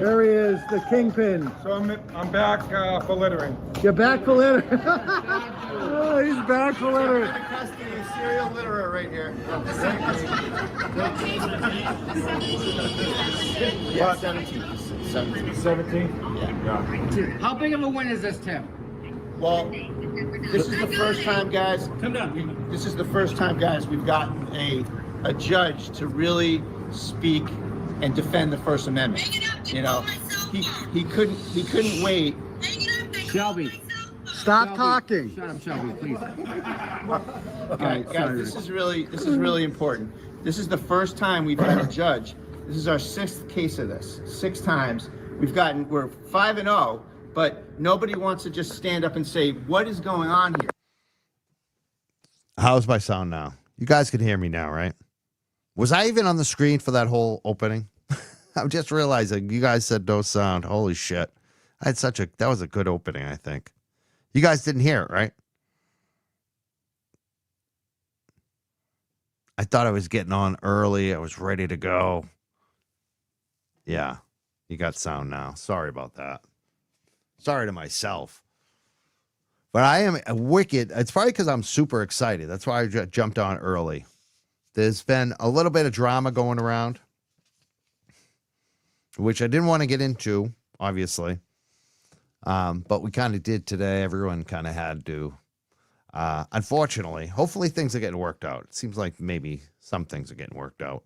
There he is, the kingpin. So I'm back for littering. You're back for litter. Oh, he's back for litter. Custody, serial litterer right here. Yeah, 17. 17? Yeah. How big of a win is this, Tim? Well, this is the first time, guys. Come down. This is the first time, guys, we've gotten a judge to really speak and defend the First Amendment. You know, he couldn't wait. Shelby. Stop talking. Shut up, Shelby, please. Okay, guys, this is really important. This is the first time we've had a judge. This is our 6th case of this. 6 times we're 5-0, but nobody wants to just stand up and say what is going on here. How's my sound now? You guys can hear me now, right? Was I even on the screen for that whole opening? I'm just realizing you guys said no sound. Holy shit. I had that was a good opening, I think. You guys didn't hear it, right? I thought I was getting on early. I was ready to go. Yeah, you got sound now. Sorry about that. Sorry to myself. But I am wicked. It's probably because I'm super excited. That's why I jumped on early. There's been a little bit of drama going around, which I didn't want to get into, obviously. But we kind of did today. Everyone kind of had to. Unfortunately, hopefully things are getting worked out. It seems like maybe some things are getting worked out.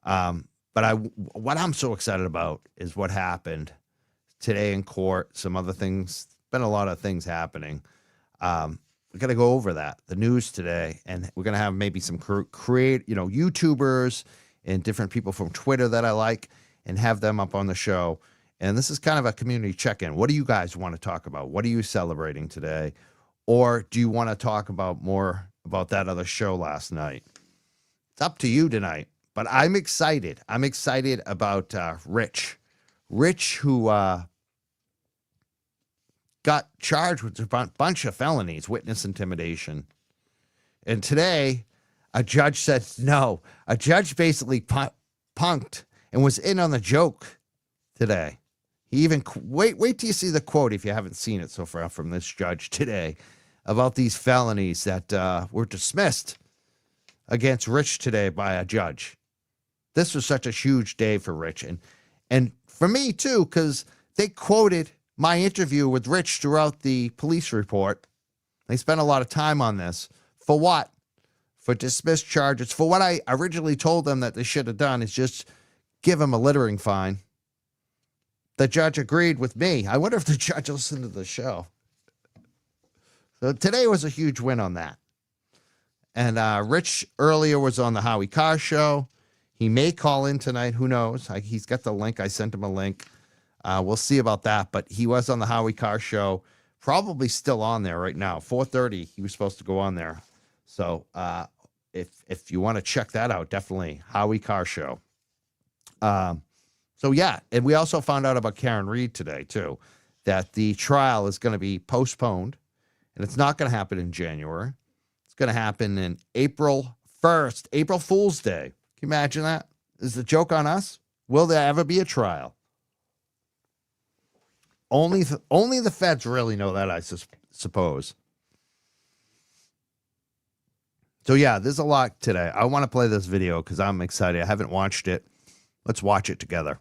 But what I'm so excited about is what happened today in court. Some other things. Been a lot of things happening. We're going to go over that, the news today, and we're going to have maybe some YouTubers and different people from Twitter that I like and have them up on the show. And this is kind of a community check-in. What do you guys want to talk about? What are you celebrating today? Or do you want to talk about more about that other show last night? It's up to you tonight, but I'm excited. I'm excited about Rich. Rich, who got charged with a bunch of felonies, witness intimidation. And today, a judge said no. A judge basically punked and was in on the joke today. He even, wait till you see the quote if you haven't seen it so far from this judge today about these felonies that were dismissed against Rich today by a judge. This was such a huge day for Rich and for me too, because they quoted my interview with Rich throughout the police report. They spent a lot of time on this. For what? For dismissed charges. For what I originally told them that they should have done is just give him a littering fine. The judge agreed with me. I wonder if the judge listened to the show. So today was a huge win on that. And Rich earlier was on the Howie Carr show. He may call in tonight. Who knows? He's got the link. I sent him a link. We'll see about that. But he was on the Howie Carr show. Probably still on there right now. 4:30, he was supposed to go on there. So if you want to check that out, definitely Howie Carr show. So yeah, and we also found out about Karen Reed today too, that the trial is going to be postponed, and it's not going to happen in January. It's going to happen in April 1st, April Fool's Day. Can you imagine that? Is the joke on us? Will there ever be a trial? Only the feds really know that, I suppose. So yeah, there's a lot today. I want to play this video because I'm excited. I haven't watched it. Let's watch it together.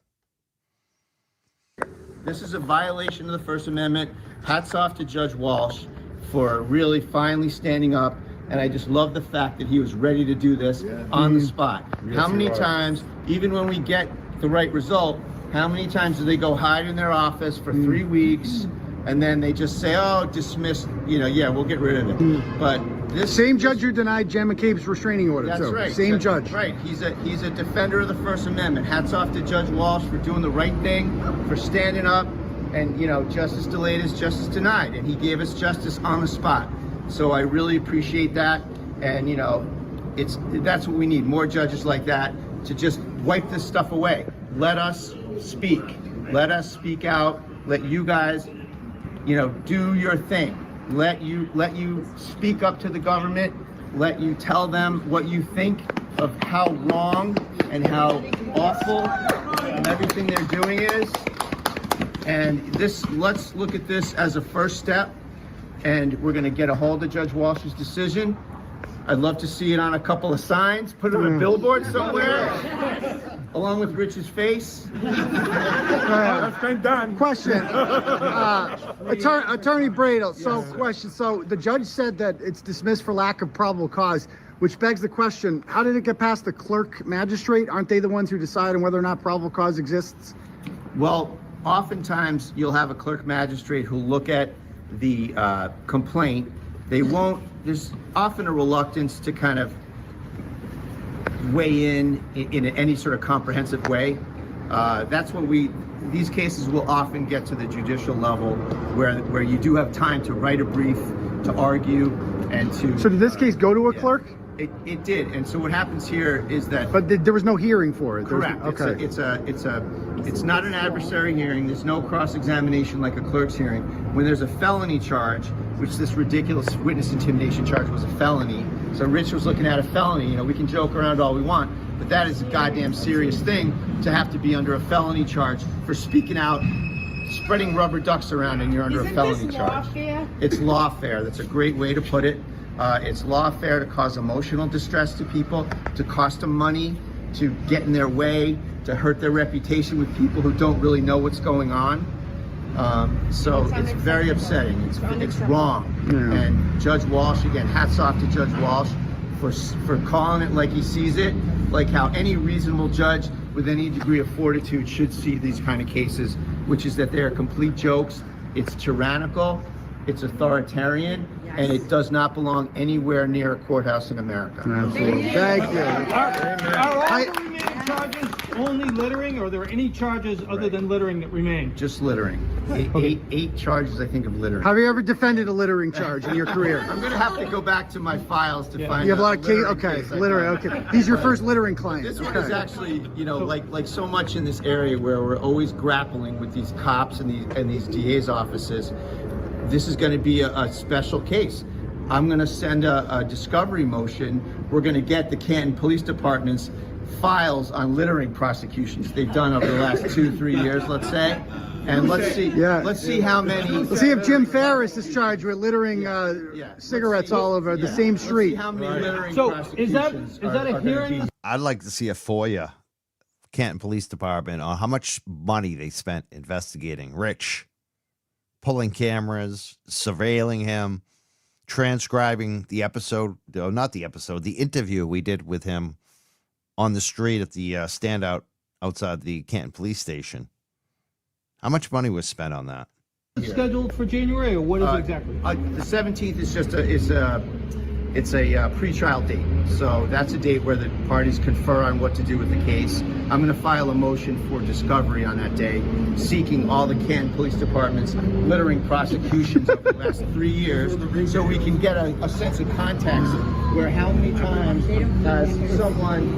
This is a violation of the First Amendment. Hats off to Judge Walsh for really finally standing up. And I just love the fact that he was ready to do this on the spot. Yes, how many times, even when we get the right result, how many times do they go hide in their office for 3 weeks and then they just say, oh, dismissed, yeah, we'll get rid of it. But this Same judge who denied Jen McCabe's restraining order. That's right. Same judge. Right. He's a defender of the First Amendment. Hats off to Judge Walsh for doing the right thing, for standing up, and justice delayed is justice denied, and he gave us justice on the spot. So I really appreciate that, and that's what we need, more judges like that to just wipe this stuff away. Let us speak. Let us speak out. Let you guys, do your thing. Let you speak up to the government. Let you tell them what you think of how wrong and how awful everything they're doing is. And let's look at this as a first step, and we're going to get a hold of Judge Walsh's decision. I'd love to see it on a couple of signs, put it on a billboard somewhere, along with Rich's face. That's been done. Question. Attorney Bradle. So, question. So, the judge said that it's dismissed for lack of probable cause, which begs the question: how did it get past the clerk magistrate? Aren't they the ones who decide on whether or not probable cause exists? Well, oftentimes you'll have a clerk magistrate who'll look at the complaint. They won't. There's often a reluctance to kind of weigh in any sort of comprehensive way. That's when these cases will often get to the judicial level where you do have time to write a brief, to argue, and to. So did this case go to a clerk? It did, and so what happens here is that. But there was no hearing for it. Correct. Okay. It's not an adversary hearing. There's no cross-examination like a clerk's hearing. When there's a felony charge, which this ridiculous witness intimidation charge was a felony. So Rich was looking at a felony. You know, we can joke around all we want, but that is a goddamn serious thing to have to be under a felony charge for speaking out, spreading rubber ducks around, and you're under a felony charge. It's lawfare. That's a great way to put it. It's lawfare to cause emotional distress to people, to cost them money, to get in their way, to hurt their reputation with people who don't really know what's going on. So it's very upsetting. It's wrong. Yeah. And Judge Walsh, again, hats off to Judge Walsh for calling it like he sees it, like how any reasonable judge with any degree of fortitude should see these kind of cases, which is that they are complete jokes. It's tyrannical, it's authoritarian, and it does not belong anywhere near a courthouse in America. Absolutely. Thank you. Are all the remaining charges only littering, or are there any charges other than littering that remain? Just littering. Eight charges, I think, of littering. Have you ever defended a littering charge in your career? I'm going to have to go back to my files to find. You have a lot of littering okay, case I littering. found. Okay, he's your first littering client. This one is actually, you know, like so much in this area where we're always grappling with these cops and these DA's offices. This is going to be a special case. I'm going to send a discovery motion. We're going to get the Canton Police Department's files on littering prosecutions they've done over the last 2-3 years, let's say. And let's see how many. Let's see if Jim Ferris is charged with littering cigarettes all over the same street. How many littering So is prosecutions that a are gonna hearing? be- I'd like to see a FOIA, Canton Police Department, on how much money they spent investigating Rich, pulling cameras, surveilling him, transcribing the episode, no, not the episode, the interview we did with him on the street at the standout outside the Canton Police Station. How much money was spent on that? Scheduled for January, or what is it exactly? The 17th is just it's a pre-trial date. So that's a date where the parties confer on what to do with the case. I'm going to file a motion for discovery on that day, seeking all the Canton Police Department's littering prosecutions over the last 3 years, so we can get a sense of context where how many times has someone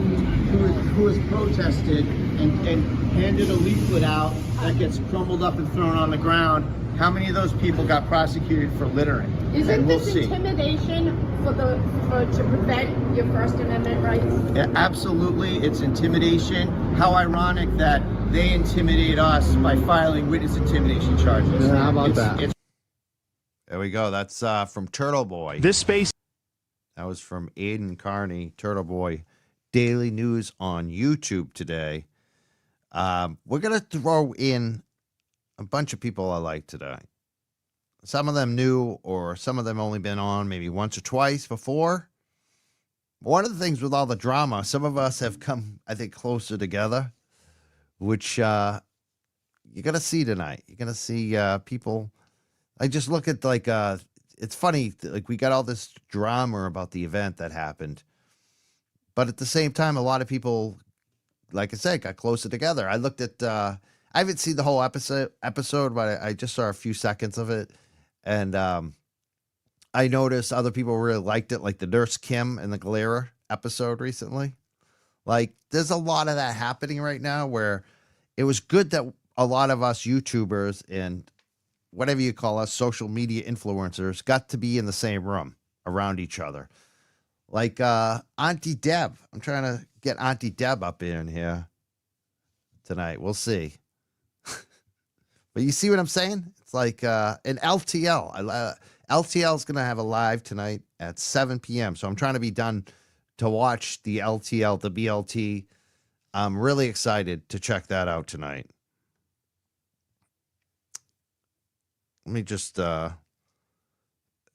who has protested and handed a leaflet out that gets crumbled up and thrown on the ground, how many of those people got prosecuted for littering? Isn't we'll this see. intimidation to prevent your First Amendment rights? Yeah, absolutely, it's intimidation. How ironic that they intimidate us by filing witness intimidation charges. Yeah, how about that? It's There we go. That's from Turtle Boy. This space. That was from Aiden Carney, Turtle Boy. Daily News on YouTube today. We're going to throw in a bunch of people I like today. Some of them new, or some of them only been on maybe once or twice before. One of the things with all the drama, some of us have come, I think, closer together, which you're going to see tonight. You're going to see people. I just look at it's funny, like we got all this drama about the event that happened. But at the same time, a lot of people, like I said, got closer together. I looked at, I haven't seen the whole episode, but I just saw a few seconds of it. And I noticed other people really liked it, like the Nurse Kim and the Galera episode recently. Like, there's a lot of that happening right now where it was good that a lot of us YouTubers and whatever you call us, social media influencers, got to be in the same room around each other. Like Auntie Deb. I'm trying to get Auntie Deb up in here tonight. We'll see. But you see what I'm saying? It's like an LTL. LTL is going to have a live tonight at 7 p.m. So I'm trying to be done to watch the LTL, the BLT. I'm really excited to check that out tonight. Let me just a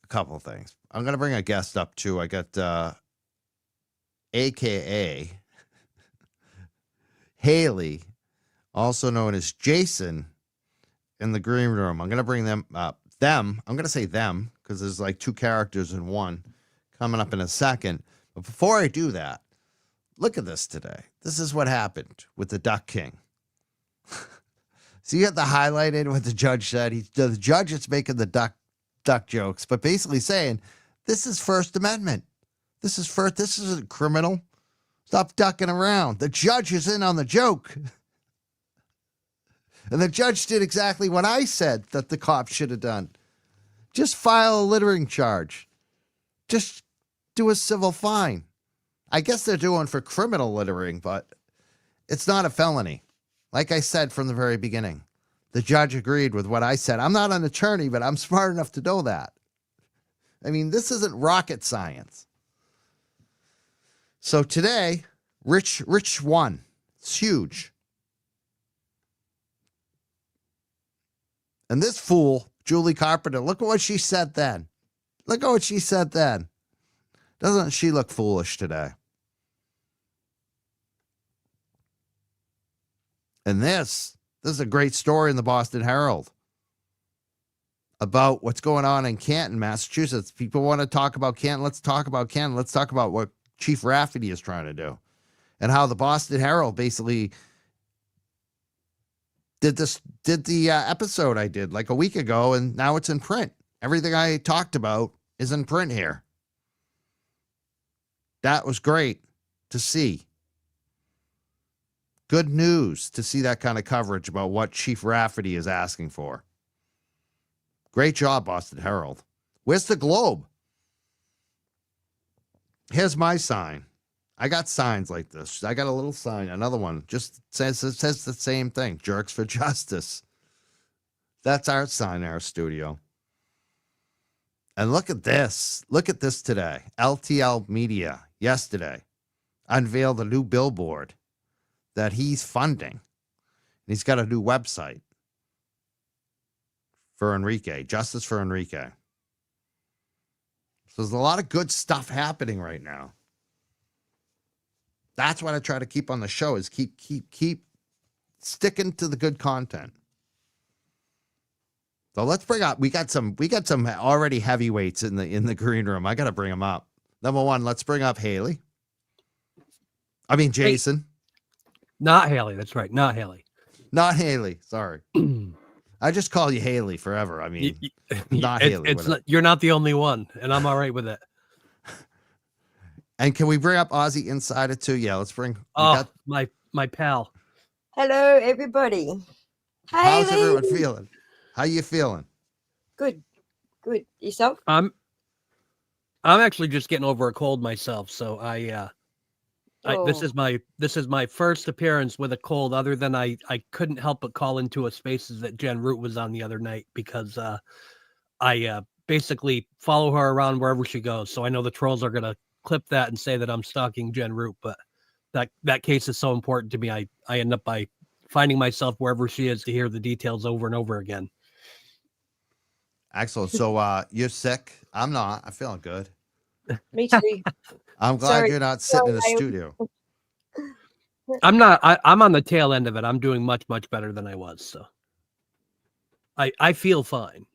couple of things. I'm going to bring a guest up too. I got AKA Haley, also known as Jason, in the green room. I'm going to bring them up. I'm going to say them because there's like two characters in one coming up in a second. But before I do that, look at this today. This is what happened with the Duck King. So you got the highlighted what the judge said. The judge is making the duck jokes, but basically saying this is First Amendment. This isn't criminal. Stop ducking around. The judge is in on the joke. And the judge did exactly what I said that the cops should have done. Just file a littering charge. Just do a civil fine. I guess they're doing for criminal littering, but it's not a felony. Like I said from the very beginning, the judge agreed with what I said. I'm not an attorney, but I'm smart enough to know that. I mean, this isn't rocket science. So today, Rich won. It's huge. And this fool, Julie Carpenter, look at what she said then. Look at what she said then. Doesn't she look foolish today? And this is a great story in the Boston Herald about what's going on in Canton, Massachusetts. People want to talk about Canton. Let's talk about Canton. Let's talk about what Chief Rafferty is trying to do and how the Boston Herald basically did the episode I did like a week ago, and now it's in print. Everything I talked about is in print here. That was great to see. Good news to see that kind of coverage about what Chief Rafferty is asking for. Great job, Boston Herald. Where's the Globe? Here's my sign. I got signs like this. I got a little sign, another one, just says the same thing. Jerks for Justice. That's our sign in our studio. And look at this. Look at this today. LTL Media yesterday unveiled a new billboard that he's funding. And he's got a new website for Enrique, Justice for Enrique. So there's a lot of good stuff happening right now. That's what I try to keep on the show is keep sticking to the good content. So let's bring up, we got some already heavyweights in the green room. I got to bring them up. Number one, let's bring up Haley. I mean, Jason. Not Haley. That's right. Not Haley. Not Haley. Sorry. I just call you Haley forever. I mean, not Haley. You're not the only one, and I'm all right with it. And can we bring up Aussie Insider too? Yeah, let's bring. My pal. Hello, everybody. How's Haley. everyone feeling? How you feeling? Good. Yourself? I'm actually just getting over a cold myself, so this is my first appearance with a cold. Other than I couldn't help but call into a Spaces that Jen Root was on the other night because I basically follow her around wherever she goes. So I know the trolls are gonna clip that and say that I'm stalking Jen Root, but that case is so important to me. I end up by finding myself wherever she is to hear the details over and over again. Excellent. So you're sick. I'm not. I'm feeling good. Me too. I'm glad you're not sitting in the studio. I'm not. I'm on the tail end of it. I'm doing much, much better than I was. So I feel fine.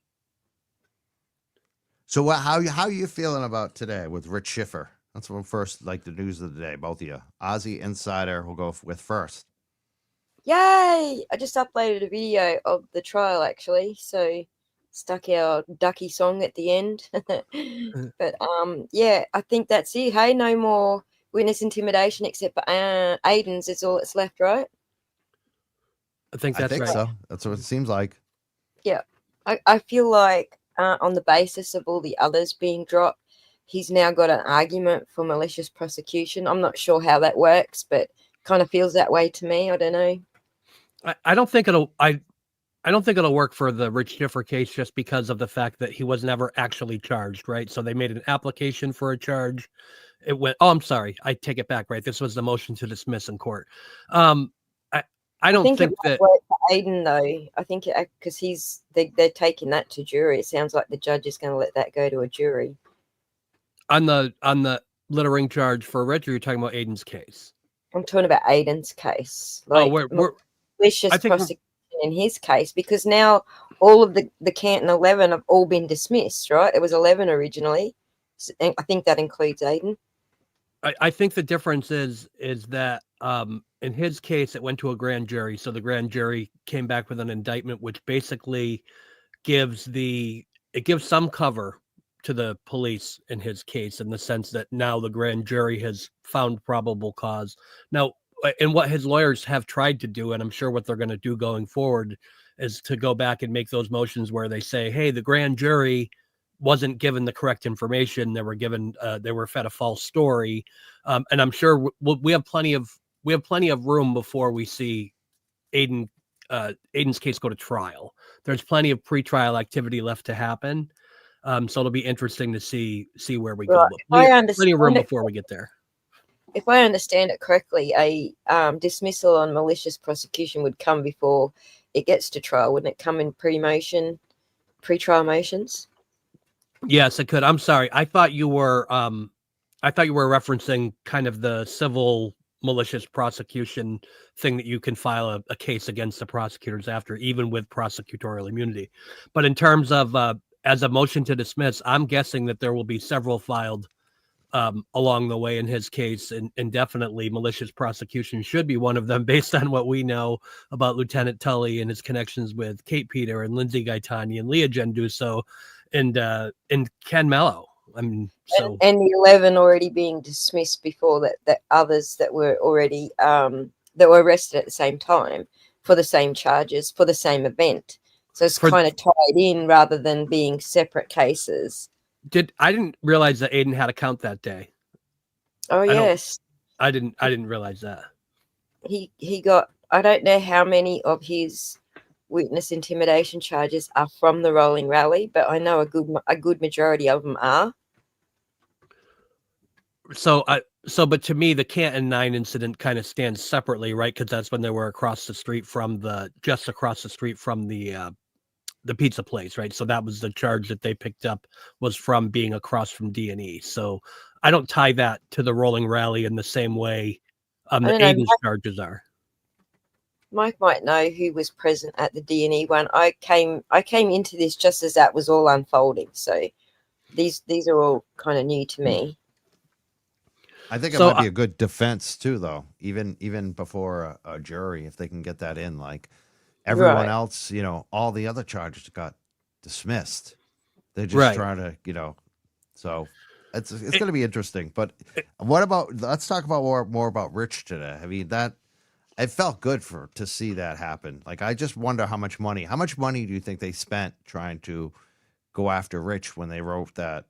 So how are you feeling about today with Rich Schiffer? That's what first, like the news of the day, both of you. Aussie Insider will go with first. Yay! I just uploaded a video of the trial actually, so stuck our ducky song at the end. But yeah, I think that's it. Hey, no more witness intimidation except for Aiden's is all that's left, right? I think that's right. So. That's what it seems like. Yeah. I feel like on the basis of all the others being dropped, he's now got an argument for malicious prosecution. I'm not sure how that works, but kind of feels that way to me. I don't know. I don't think I don't think it'll work for the Rich Schiffer case just because of the fact that he was never actually charged, right? So they made an application for a charge. It went, oh, I'm sorry. I take it back, right? This was the motion to dismiss in court. I don't think think it might that work for Aiden though. I think because they're taking that to jury. It sounds like the judge is going to let that go to a jury. on the littering charge for Rich, you're talking about Aiden's case. I'm talking about Aiden's case. Oh, Like we're malicious I think we're- prosecution in his case, because now all of the Canton 11 have all been dismissed, right? It was 11 originally. And I think that includes Aiden. I think the difference is that in his case it went to a grand jury, so the grand jury came back with an indictment which basically gives some cover to the police in his case, in the sense that now the grand jury has found probable cause. Now, and what his lawyers have tried to do, and I'm sure what they're going to do going forward, is to go back and make those motions where they say, hey, the grand jury wasn't given the correct information. They were fed a false story. And I'm sure we have plenty of room before we see Aiden's case go to trial. There's plenty of pretrial activity left to happen. So it'll be interesting to see where we go. Right. But we I have plenty of room understand before we get there. If I understand it correctly, a dismissal on malicious prosecution would come before it gets to trial. Wouldn't it come in pre-trial motions? Yes, it could. I'm sorry. I thought you were referencing kind of the civil malicious prosecution thing that you can file a case against the prosecutors after, even with prosecutorial immunity. But in terms of as a motion to dismiss, I'm guessing that there will be several filed along the way in his case, and definitely malicious prosecution should be one of them, based on what we know about Lieutenant Tully and his connections with Kate Peter and Lindsay Gaetani and Leah Genduso and Ken Mello. I mean, so and the 11 already being dismissed before that others that were already that were arrested at the same time for the same charges for the same event. So it's kind of tied in rather than being separate cases. I didn't realize that Aiden had a count that day. Oh yes. I didn't realize that. He got, I don't know how many of his witness intimidation charges are from the rolling rally, but I know a good majority of them are. But to me, the Canton 9 incident kind of stands separately, right? Because that's when they were across the street from the pizza place, right? So that was the charge that they picked up, was from being across from D&E. So I don't tie that to the rolling rally in the same way the Aiden's charges are. Mike might know who was present at the D&E one. I came into this just as that was all unfolding. So these are all kind of new to me. I think it might be a good defense too, though, even before a jury, if they can get that in. Like everyone else, all the other charges got dismissed. They're just trying to, so it's going to be interesting. But let's talk about more about Rich today. I mean, it felt good to see that happen. Like, I just wonder how much money do you think they spent trying to go after Rich when they wrote that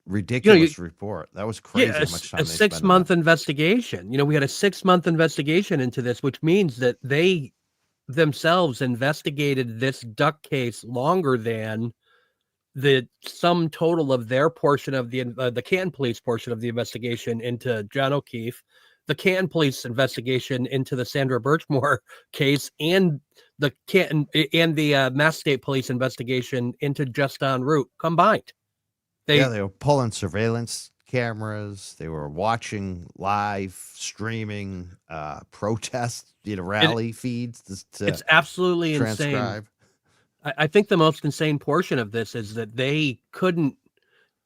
ridiculous report? That was crazy. How much time a 6-month investigation. We had a 6-month investigation into this, which means that they themselves investigated this duck case longer than the sum total of their portion of the Canton police portion of the investigation into John O'Keefe, the Canton police investigation into the Sandra Birchmore case, and the Canton and the Mass State Police investigation into Just en Route combined. They were pulling surveillance cameras. They were watching live streaming protest, rally feeds. It's absolutely transcribe. Insane. I think the most insane portion of this is that they couldn't,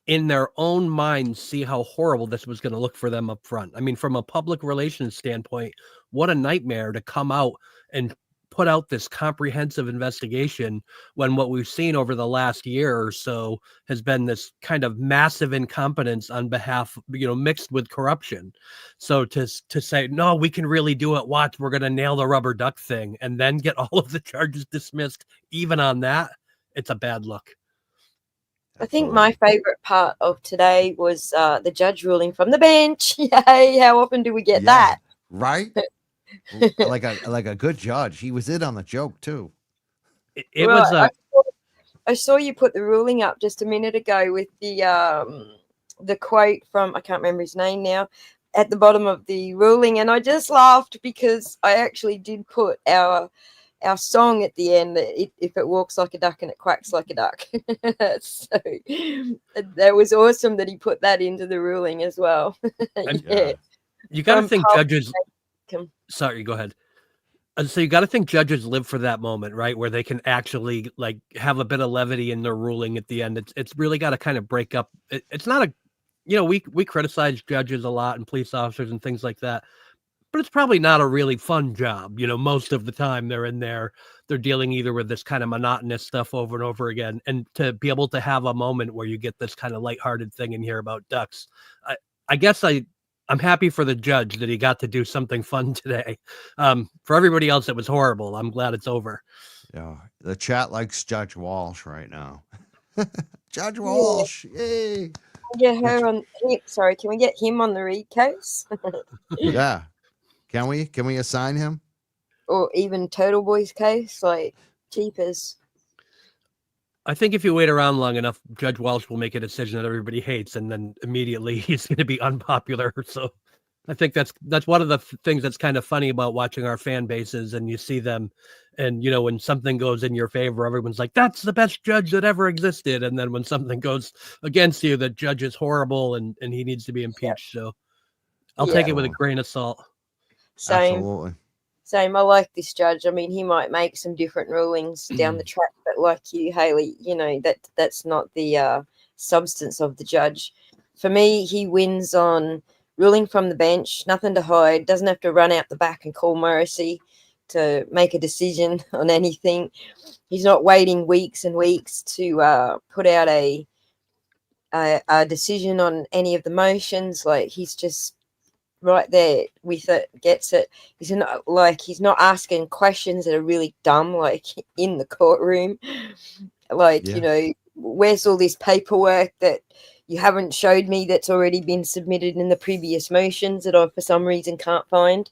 in their own minds, see how horrible this was going to look for them up front. I mean, from a public relations standpoint, what a nightmare to come out and put out this comprehensive investigation when what we've seen over the last year or so has been this kind of massive incompetence on behalf, mixed with corruption. So to say, no, we can really do it. Watch, we're going to nail the rubber duck thing, and then get all of the charges dismissed, even on that, it's a bad look. I think my favorite part of today was the judge ruling from the bench. Yay! How often do we get that? Right? like a good judge. He was in on the joke too. It Right, was I saw you put the ruling up just a minute ago with the quote from, I can't remember his name now, at the bottom of the ruling, and I just laughed because I actually did put our song at the end, if it walks like a duck and it quacks like a duck. So that was awesome that he put that into the ruling as well. Yeah. you got to From think Pulp judges. Fiction. Sorry, go ahead. So you got to think judges live for that moment, right, where they can actually like have a bit of levity in their ruling at the end. It's really got to kind of break up. It's not a, we criticize judges a lot and police officers and things like that, but it's probably not a really fun job. Most of the time they're in there, they're dealing either with this kind of monotonous stuff over and over again, and to be able to have a moment where you get this kind of lighthearted thing in here about ducks. I guess I'm happy for the judge that he got to do something fun today. For everybody else, it was horrible. I'm glad it's over. Yeah, the chat likes Judge Walsh right now. Judge Walsh, yay! Get her on. Sorry, can we get him on the Reed case? Yeah, can we assign him? Or even Turtle Boy's case? Like, cheapers. I think if you wait around long enough, Judge Walsh will make a decision that everybody hates, and then immediately he's going to be unpopular. So I think that's one of the things that's kind of funny about watching our fan bases, and you see them, and when something goes in your favor, everyone's like, "That's the best judge that ever existed," and then when something goes against you, the judge is horrible and he needs to be impeached. So I'll take it with a grain of salt. Same. Absolutely. Same. I like this judge. I mean, he might make some different rulings down the track, but like you, Haley, that's not the substance of the judge. For me, he wins on ruling from the bench, nothing to hide, doesn't have to run out the back and call Morrissey to make a decision on anything. He's not waiting weeks and weeks to put out a decision on any of the motions. Like, he's just right there with it, gets it. He's not asking questions that are really dumb, like in the courtroom. Like, where's all this paperwork that you haven't showed me that's already been submitted in the previous motions that I for some reason can't find?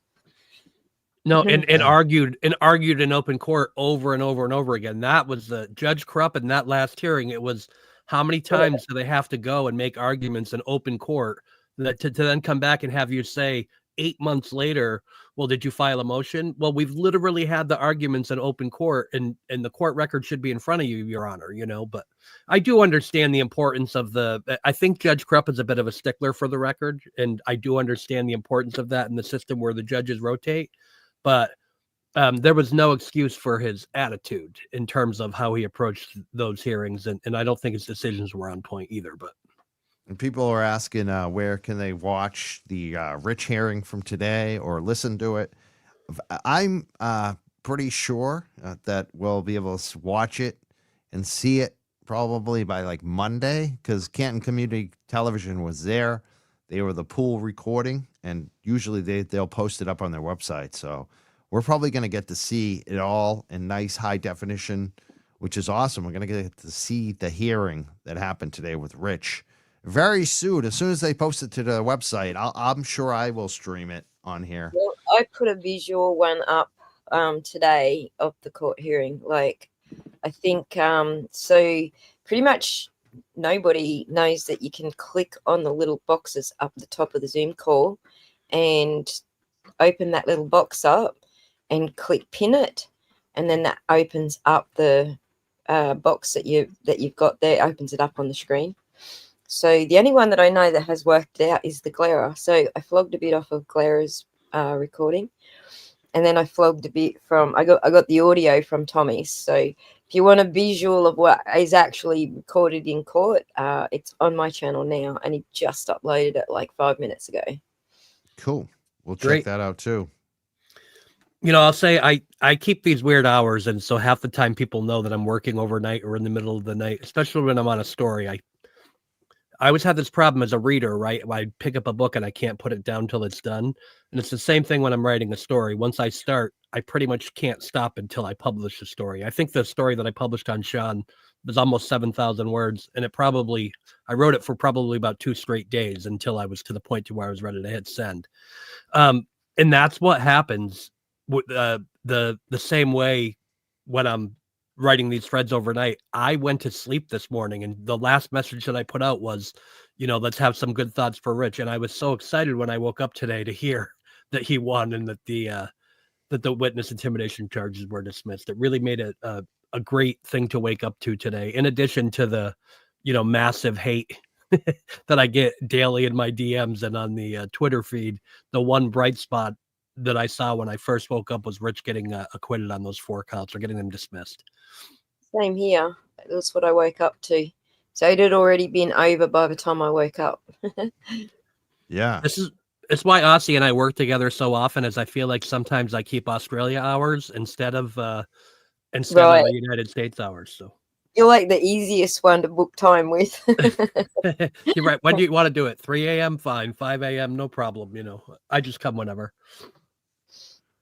No, and argued in open court over and over and over again. That was the Judge Krupp in that last hearing. It was, how many times do they have to go and make arguments in open court that to then come back and have you say 8 months later, well, did you file a motion? Well, we've literally had the arguments in open court, and the court record should be in front of you, Your Honor, but I do understand the importance of I think Judge Krupp is a bit of a stickler for the record, and I do understand the importance of that in the system where the judges rotate, but there was no excuse for his attitude in terms of how he approached those hearings, and I don't think his decisions were on point either, but. And people are asking where can they watch the Rich hearing from today or listen to it. I'm pretty sure that we'll be able to watch it and see it probably by like Monday, because Canton Community Television was there. They were the pool recording, and usually they'll post it up on their website. So we're probably going to get to see it all in nice high definition, which is awesome. We're going to get to see the hearing that happened today with Rich. Very soon, as soon as they post it to the website, I'm sure I will stream it on here. Well, I put a visual one up today of the court hearing. Like, I think so pretty much nobody knows that you can click on the little boxes up the top of the Zoom call and open that little box up and click pin it, and then that opens up the box that you've got there, opens it up on the screen. So the only one that I know that has worked out is the Glera. So I flogged a bit off of Glera's recording, and then I flogged a bit from I got the audio from Tommy's. So if you want a visual of what is actually recorded in court, it's on my channel now, and he just uploaded it like 5 minutes ago. Cool. We'll check Great. that out too. I'll say I keep these weird hours, and so half the time people know that I'm working overnight or in the middle of the night, especially when I'm on a story. I always have this problem as a reader, right? I pick up a book and I can't put it down till it's done. And it's the same thing when I'm writing a story. Once I start, I pretty much can't stop until I publish the story. I think the story that I published on Sean was almost 7,000 words. And I wrote it for probably about 2 straight days until I was to the point to where I was ready to hit send. And that's what happens with the same way when I'm writing these threads overnight. I went to sleep this morning, and the last message that I put out was, let's have some good thoughts for Rich. And I was so excited when I woke up today to hear that he won and that the witness intimidation charges were dismissed. It really made it a great thing to wake up to today, in addition to the, massive hate that I get daily in my DMs and on the Twitter feed. The one bright spot that I saw when I first woke up was Rich getting acquitted on those 4 counts, or getting them dismissed. Same here. That's what I woke up to. So it had already been over by the time I woke up. Yeah. It's why Aussie and I work together so often, as I feel like sometimes I keep Australia hours instead of Right. the United States hours. So You're like the easiest one to book time with. you're right. When do you want to do it? 3 a.m. Fine. 5 a.m. No problem. I just come whenever.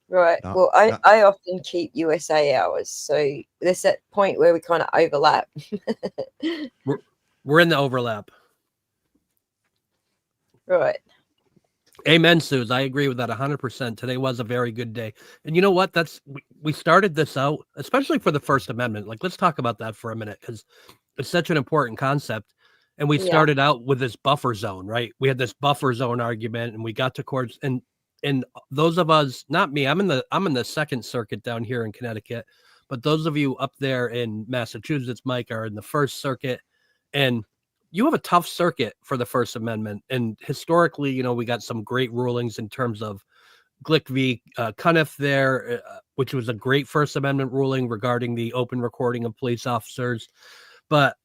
Right. No, Well, no. I often keep USA hours, so there's that point where we kind of overlap. We're in the overlap. Right. Amen, Suze. I agree with that 100%. Today was a very good day. And you know what? We started this out, especially for the First Amendment. Like, let's talk about that for a minute, because it's such an important concept. And we started out with this buffer zone, right? We had this buffer zone argument, and we got to courts. And those of us, not me, I'm in the Second Circuit down here in Connecticut, but those of you up there in Massachusetts, Mike, are in the First Circuit, and you have a tough circuit for the First Amendment. And historically, we got some great rulings in terms of Glick v. Cuniff there, which was a great First Amendment ruling regarding the open recording of police officers. But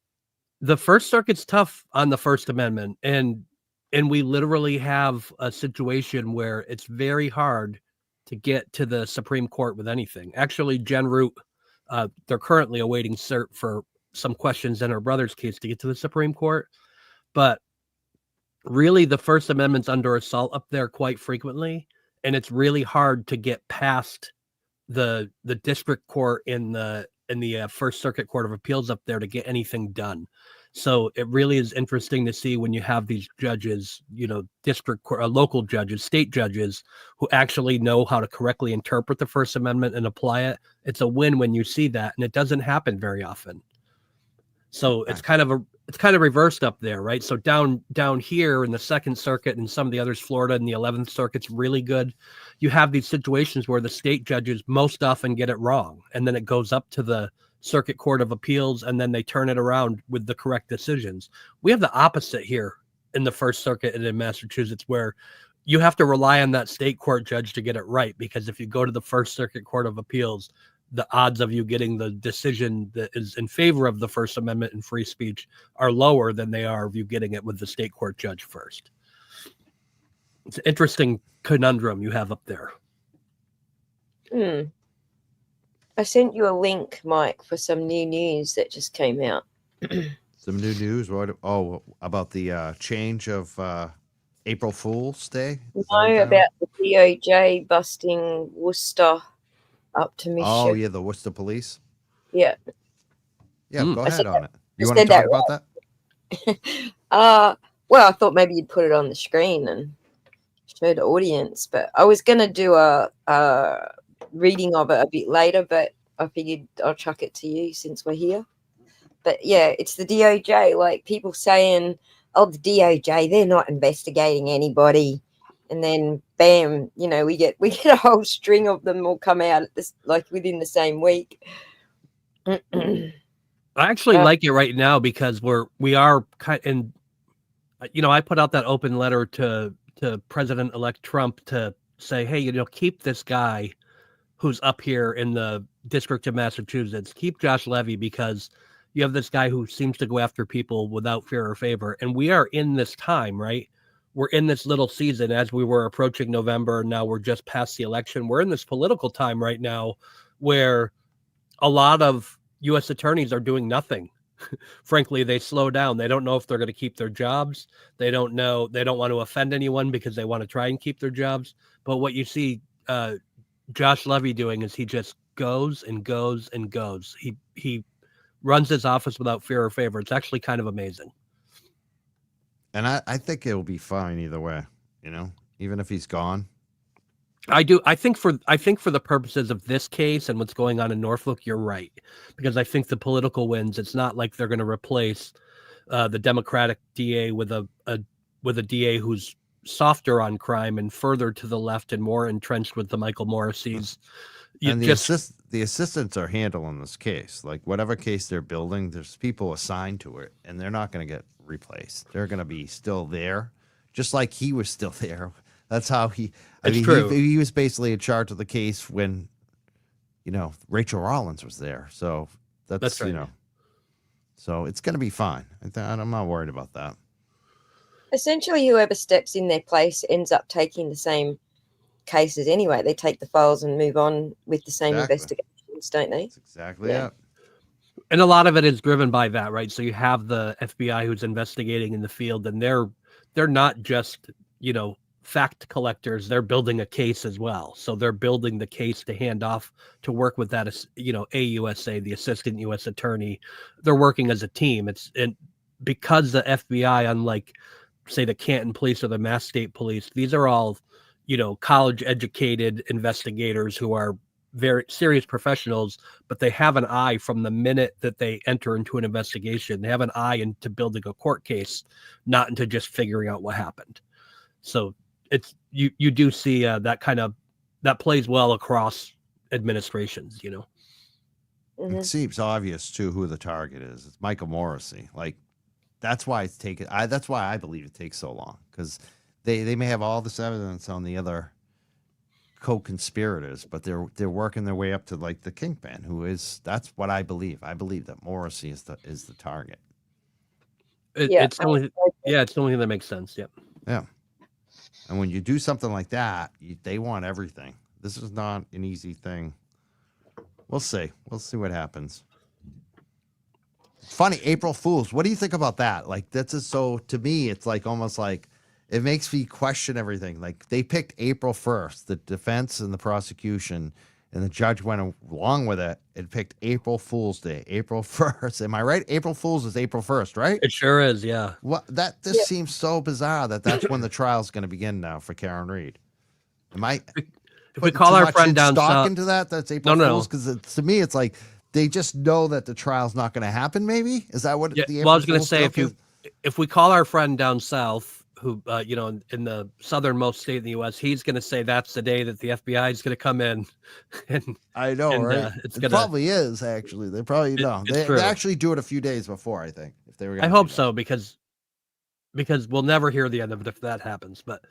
the First Circuit's tough on the First Amendment, and we literally have a situation where it's very hard to get to the Supreme Court with anything. Actually, Jen Root, they're currently awaiting cert for some questions in her brother's case to get to the Supreme Court. But really, the First Amendment's under assault up there quite frequently, and it's really hard to get past the district court in the First Circuit Court of Appeals up there to get anything done. So it really is interesting to see when you have these judges, district court, local judges, state judges, who actually know how to correctly interpret the First Amendment and apply it. It's a win when you see that, and it doesn't happen very often. So it's kind of reversed up there, right? So down here in the Second Circuit and some of the others, Florida and the 11th Circuit's really good. You have these situations where the state judges most often get it wrong, and then it goes up to the Circuit Court of Appeals, and then they turn it around with the correct decisions. We have the opposite here in the First Circuit and in Massachusetts, where you have to rely on that state court judge to get it right, because if you go to the First Circuit Court of Appeals, the odds of you getting the decision that is in favor of the First Amendment and free speech are lower than they are of you getting it with the state court judge first. It's an interesting conundrum you have up there. I sent you a link, Mike, for some new news that just came out. Some new news. What? Oh, about the change of April Fool's Day? No, about the DOJ busting Worcester up to Michigan. Oh, yeah, the Worcester police? Yeah. Yeah, go I ahead said on that- it. You I want to said talk that about that? Well, I thought maybe you'd put it on the screen and show the audience, but I was going to do a reading of it a bit later, but I figured I'll chuck it to you since we're here. But yeah, it's the DOJ, like people saying, oh, the DOJ, they're not investigating anybody. And then bam, we get a whole string of them all come out at this, like within the same week. I actually like it right now, because we are kind, and I put out that open letter to President-elect Trump to say, hey, keep this guy who's up here in the District of Massachusetts, keep Josh Levy, because you have this guy who seems to go after people without fear or favor. And we are in this time, right? We're in this little season as we were approaching November, and now we're just past the election. We're in this political time right now where a lot of U.S. attorneys are doing nothing. Frankly, they slow down. They don't know if they're going to keep their jobs. They don't know. They don't want to offend anyone because they want to try and keep their jobs. But what you see Josh Levy doing is he just goes and goes and goes. He runs his office without fear or favor. It's actually kind of amazing. And I think it'll be fine either way, even if he's gone. I do. I think for the purposes of this case and what's going on in Norfolk, you're right, because I think the political wins. It's not like they're going to replace the Democratic DA with a DA who's softer on crime and further to the left and more entrenched with the Michael Morrisseys. And the assistants are handling this case. Like whatever case they're building, there's people assigned to it, and they're not going to get replaced. They're going to be still there, just like he was still there. That's how he. True. He was basically in charge of the case when, Rachel Rollins was there. So that's right. So it's going to be fine. I'm not worried about that. Essentially, whoever steps in their place ends up taking the same cases anyway. They take the files and move on with the same investigations, don't they? That's exactly it. And a lot of it is driven by that, right? So you have the FBI who's investigating in the field, and they're not just, fact collectors. They're building a case as well. So they're building the case to hand off to work with that, AUSA, the assistant U.S. attorney. They're working as a team. Because the FBI, unlike say the Canton Police or the Mass State Police, these are all, college educated investigators who are very serious professionals, but they have an eye from the minute that they enter into an investigation. They have an eye into building a court case, not into just figuring out what happened. So it's you do see that plays well across administrations. Mm-hmm. It seems obvious too who the target is. It's Michael Morrissey. Like that's why that's why I believe it takes so long, because they may have all this evidence on the other co-conspirators, but they're working their way up to like the kingpin, that's what I believe. I believe that Morrissey is the target. It's the only thing that makes sense. Yep. Yeah. And when you do something like that, they want everything. This is not an easy thing. We'll see. We'll see what happens. It's funny, April Fools. What do you think about that? Like, to me, it's like almost like it makes me question everything. Like, they picked April 1st, the defense and the prosecution, and the judge went along with it and picked April Fool's Day, April 1st. Am I right? April Fool's is April 1st, right? It sure is, yeah. This seems so bizarre that's when the trial's going to begin now for Karen Reed. Am I? If we call our friend down south into that's April Fool's, because to me it's like they just know that the trial's not going to happen. Maybe is that what? Yeah, the April well, I was going to Fool's say joke if we call our friend down south, who in the southernmost state in the U.S., he's going to say that's the day that the FBI is going to come in. And I know, right? It probably is actually. They probably they actually do it a few days before. I think if they were. I hope so, because we'll never hear the end of it if that happens. But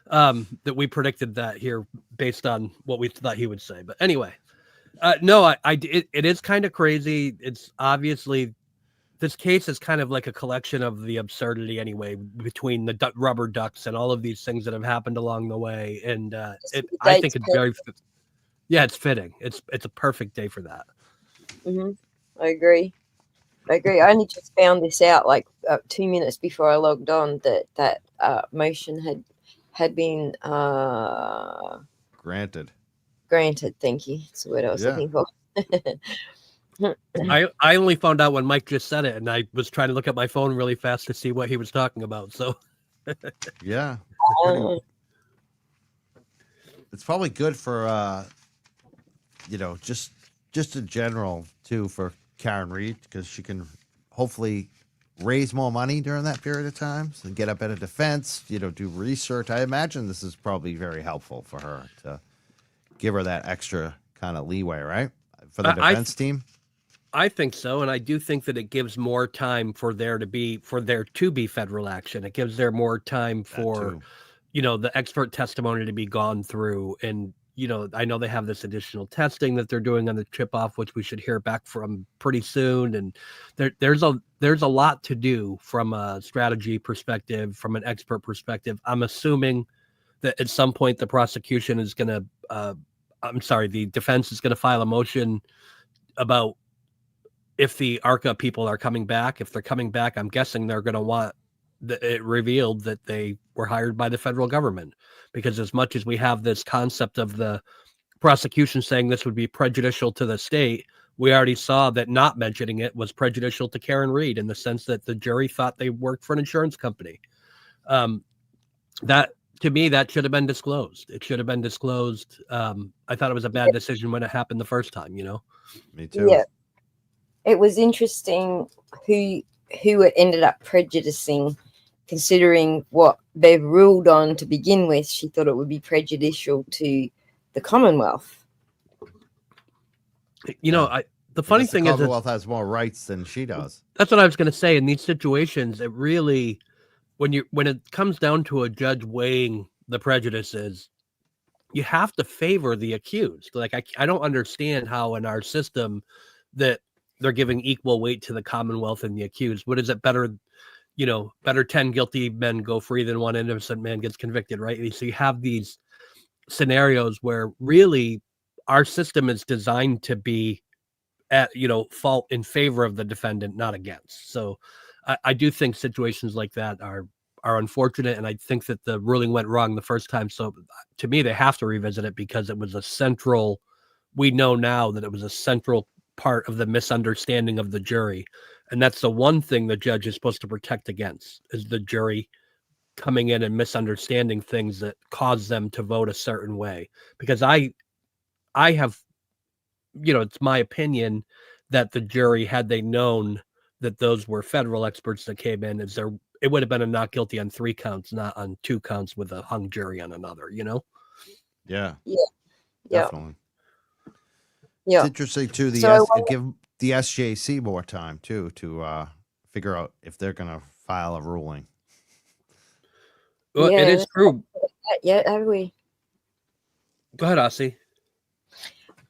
that we predicted that here based on what we thought he would say. But anyway, no, it is kind of crazy. It's obviously. This case is kind of like a collection of the absurdity anyway, between the rubber ducks and all of these things that have happened along the way. And I think it's it's fitting. It's a perfect day for that. Mm-hmm. I agree. I only just found this out like 2 minutes before I logged on that motion had been granted. Thank you. That's the word I was looking for. I only found out when Mike just said it, and I was trying to look at my phone really fast to see what he was talking about. So, yeah, it's probably good for just in general too for Karen Reed, because she can hopefully raise more money during that period of time and get a better defense. Do research. I imagine this is probably very helpful for her to give her that extra kind of leeway, right, for the defense team. I think so, and I do think that it gives more time for there to be federal action. It gives there more time for, the expert testimony to be gone through. And I know they have this additional testing that they're doing on the chip off, which we should hear back from pretty soon. And there's a lot to do from a strategy perspective, from an expert perspective. I'm assuming that at some point the prosecution is going to, the defense is going to file a motion about if the ARCA people are coming back. If they're coming back, I'm guessing they're going to want it revealed that they were hired by the federal government, because as much as we have this concept of the prosecution saying this would be prejudicial to the state, we already saw that not mentioning it was prejudicial to Karen Reed in the sense that the jury thought they worked for an insurance company. That to me, that should have been disclosed. It should have been disclosed. I thought it was a bad decision when it happened the first time, you know? Me too. Yeah. It was interesting who it ended up prejudicing, considering what Bev ruled on to begin with. She thought it would be prejudicial to the Commonwealth. You know, the funny guess thing the is, Commonwealth has more rights than she does. that's what I was going to say. In these situations, it really, when it comes down to a judge weighing the prejudices, you have to favor the accused. Like, I don't understand how in our system that they're giving equal weight to the Commonwealth and the accused. What is it better? You know, better 10 guilty men go free than one innocent man gets convicted, right? So you have these scenarios where really our system is designed to be at, fault in favor of the defendant, not against. So I do think situations like that are unfortunate, and I think that the ruling went wrong the first time. So to me, they have to revisit it because it was we know now that it was a central part of the misunderstanding of the jury. And that's the one thing the judge is supposed to protect against, is the jury coming in and misunderstanding things that cause them to vote a certain way. Because I have, it's my opinion that the jury, had they known that those were federal experts that came in, it would have been a not guilty on 3 counts, not on 2 counts with a hung jury on another, Yeah. Yeah. Definitely. Yeah. It's interesting too. Give the SJC more time too to figure out if they're going to file a ruling. Well, it is true. Yeah, have we? Go ahead, Ossie.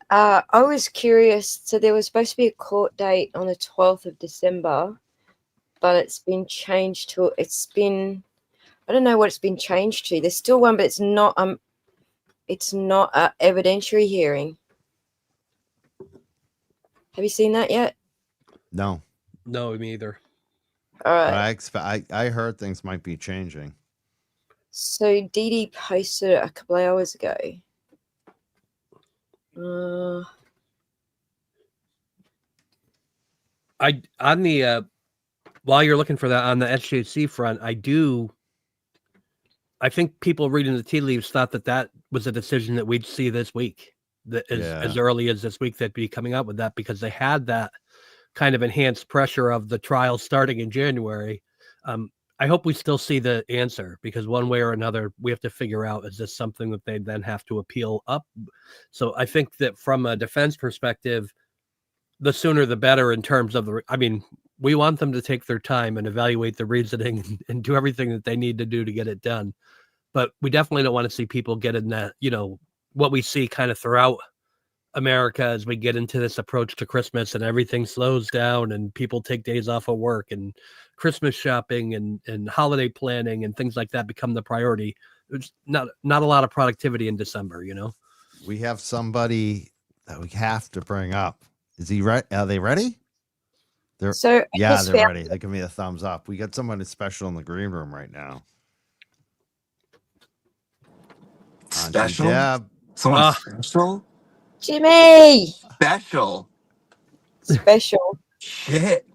I was curious. So there was supposed to be a court date on the 12th of December, but it's been changed to. I don't know what it's been changed to. There's still one, but it's not. It's not an evidentiary hearing. Have you seen that yet? No. No, me either. All right. But I heard things might be changing. So Dee Dee posted it a couple of hours ago. While you're looking for that on the SJC front, I think people reading the tea leaves thought that was a decision that we'd see this week, that as early as this week they'd be coming out with that, because they had that kind of enhanced pressure of the trial starting in January. I hope we still see the answer, because one way or another, we have to figure out, is this something that they then have to appeal up? So I think that from a defense perspective, the sooner the better in terms of we want them to take their time and evaluate the reasoning and do everything that they need to do to get it done. But we definitely don't want to see people get in that, what we see kind of throughout America as we get into this approach to Christmas and everything slows down and people take days off of work and Christmas shopping and holiday planning and things like that become the priority. There's not a lot of productivity in December, We have somebody that we have to bring up. Is he right? Are they ready? They're ready. They give me a thumbs up. We got someone special in the green room right now. Special? Yeah. Someone special? Jimmy! Special. Shit.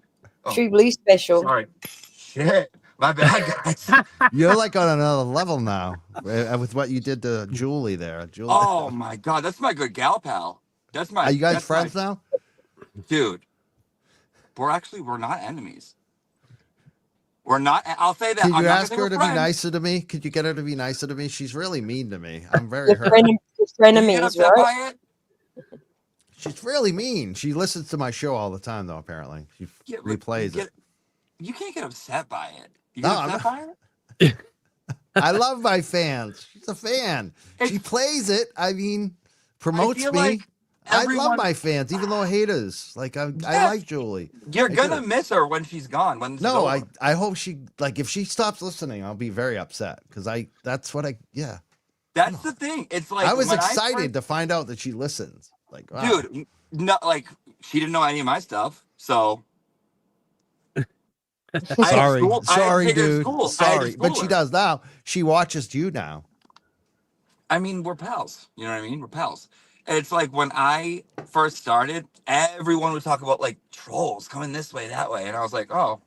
True Blue special. Sorry. Shit. My bad, guys. You're like on another level now with what you did to Julie there. Oh, my God. That's my good gal pal. Are you guys friends now? Dude. We're not enemies. We're not. I'll say that. Could you ask her to be nicer to me? Could you get her to be nicer to me? She's really mean to me. I'm very hurt. Frenemies, right? She's really mean. She listens to my show all the time, though, apparently. She replays it. You can't get upset by it. You get upset by it? I love my fans. She's a fan. She plays it. Promotes me. Like I love my fans, even though haters. Like I like Julie. You're gonna miss her when she's gone. I hope if she stops listening, I'll be very upset because that's the thing. It's like I was excited to find out that she listens. Like, wow. Dude, she didn't know any of my stuff, so. Sorry, dude. Sorry, but she does now. She watches you now. We're pals. You know what I mean? We're pals. And it's like when I first started, everyone would talk about like trolls coming this way, that way. And I was like, oh,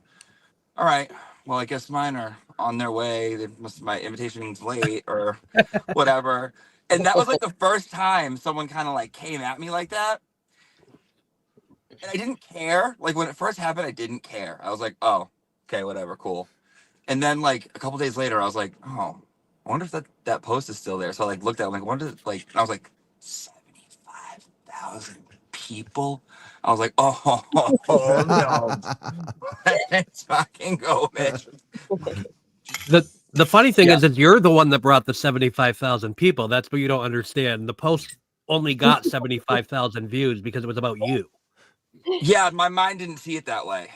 all right. well, I guess mine are on their way. My invitation's late or whatever. And that was like the first time someone kind of like came at me like that. And I didn't care. Like when it first happened, I didn't care. I was like, oh, okay, whatever, cool. And then like a couple days later, I was like, oh, I wonder if that post is still there. So I like looked at it, I'm like, wonder like, and I was like, 75,000 people. I was like, oh, no. Let's fucking go, bitch. The funny thing Yeah. is that you're the one that brought the 75,000 people. That's what you don't understand. The post only got 75,000 views because it was about you. Yeah, my mind didn't see it that way.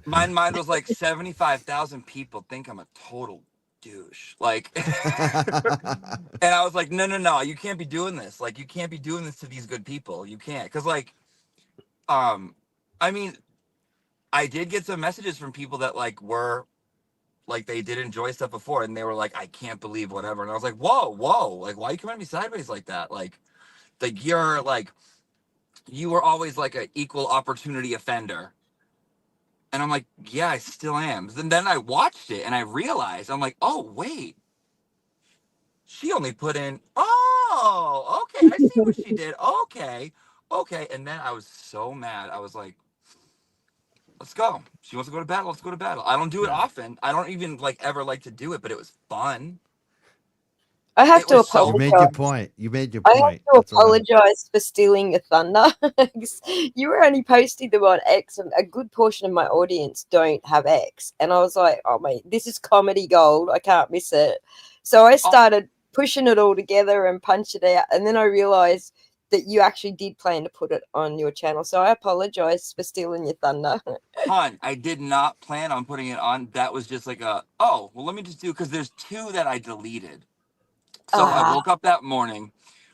My mind was like 75,000 people think I'm a total douche. Like, and I was like, no, you can't be doing this. Like, you can't be doing this to these good people. You can't. Cause like, I mean, I did get some messages from people that like were like, they did enjoy stuff before and they were like, I can't believe whatever. And I was like, whoa, like, why are you coming at me sideways like that? Like you're like, you were always like an equal opportunity offender. And I'm like, yeah, I still am. And then I watched it and I realized, I'm like, oh, wait. She only put in, oh, okay. I see what she did. Okay. And then I was so mad. I was like, let's go. She wants to go to battle. Let's go to battle. I don't do it often. I don't even like ever like to do it, but it was fun. I have It to was so- You apologize. made your point. You made your I have point. to That's all right. apologize for stealing your thunder. You were only posting them on X, and a good portion of my audience don't have X. And I was like, oh, mate, this is comedy gold. I can't miss it. So I started pushing it all together and punch it out. And then I realized that you actually did plan to put it on your channel. So I apologize for stealing your thunder. Hun, I did not plan on putting it on. That was just like well, let me just do, because there's 2 that I deleted. So I woke up that morning,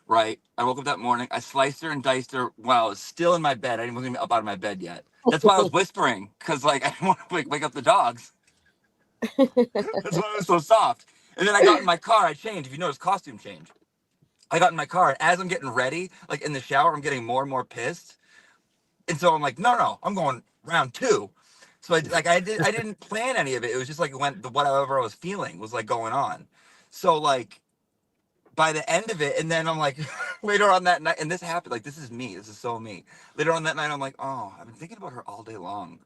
right? I sliced her and diced her while I was still in my bed. I wasn't even up out of my bed yet. That's why I was whispering, because like I didn't want to wake up the dogs. That's why I was so soft. And then I got in my car. I changed. If you notice, costume change. I got in my car, and as I'm getting ready, like in the shower, I'm getting more and more pissed. And so I'm like, no, I'm going round 2. So I didn't plan any of it. It was just like whatever I was feeling was like going on. So like, by the end of it, and then I'm like, later on that night, and this happened, like, this is me. This is so me. Later on that night, I'm like, oh, I've been thinking about her all day long.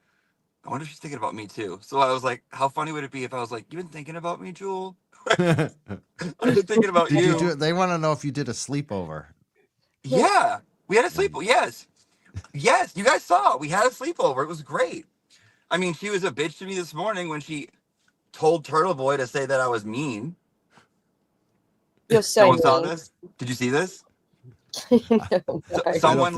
I wonder if she's thinking about me too. So I was like, how funny would it be if I was like, you've been thinking about me, Jewel? I've been thinking about Did you. you do it? They want to know if you did a sleepover. Yeah, we had a sleepover. Yes, you guys saw. We had a sleepover. It was great. I mean, she was a bitch to me this morning when she told Turtle Boy to say that I was mean. You're so No one saw mean. this? Did you see this? No. Someone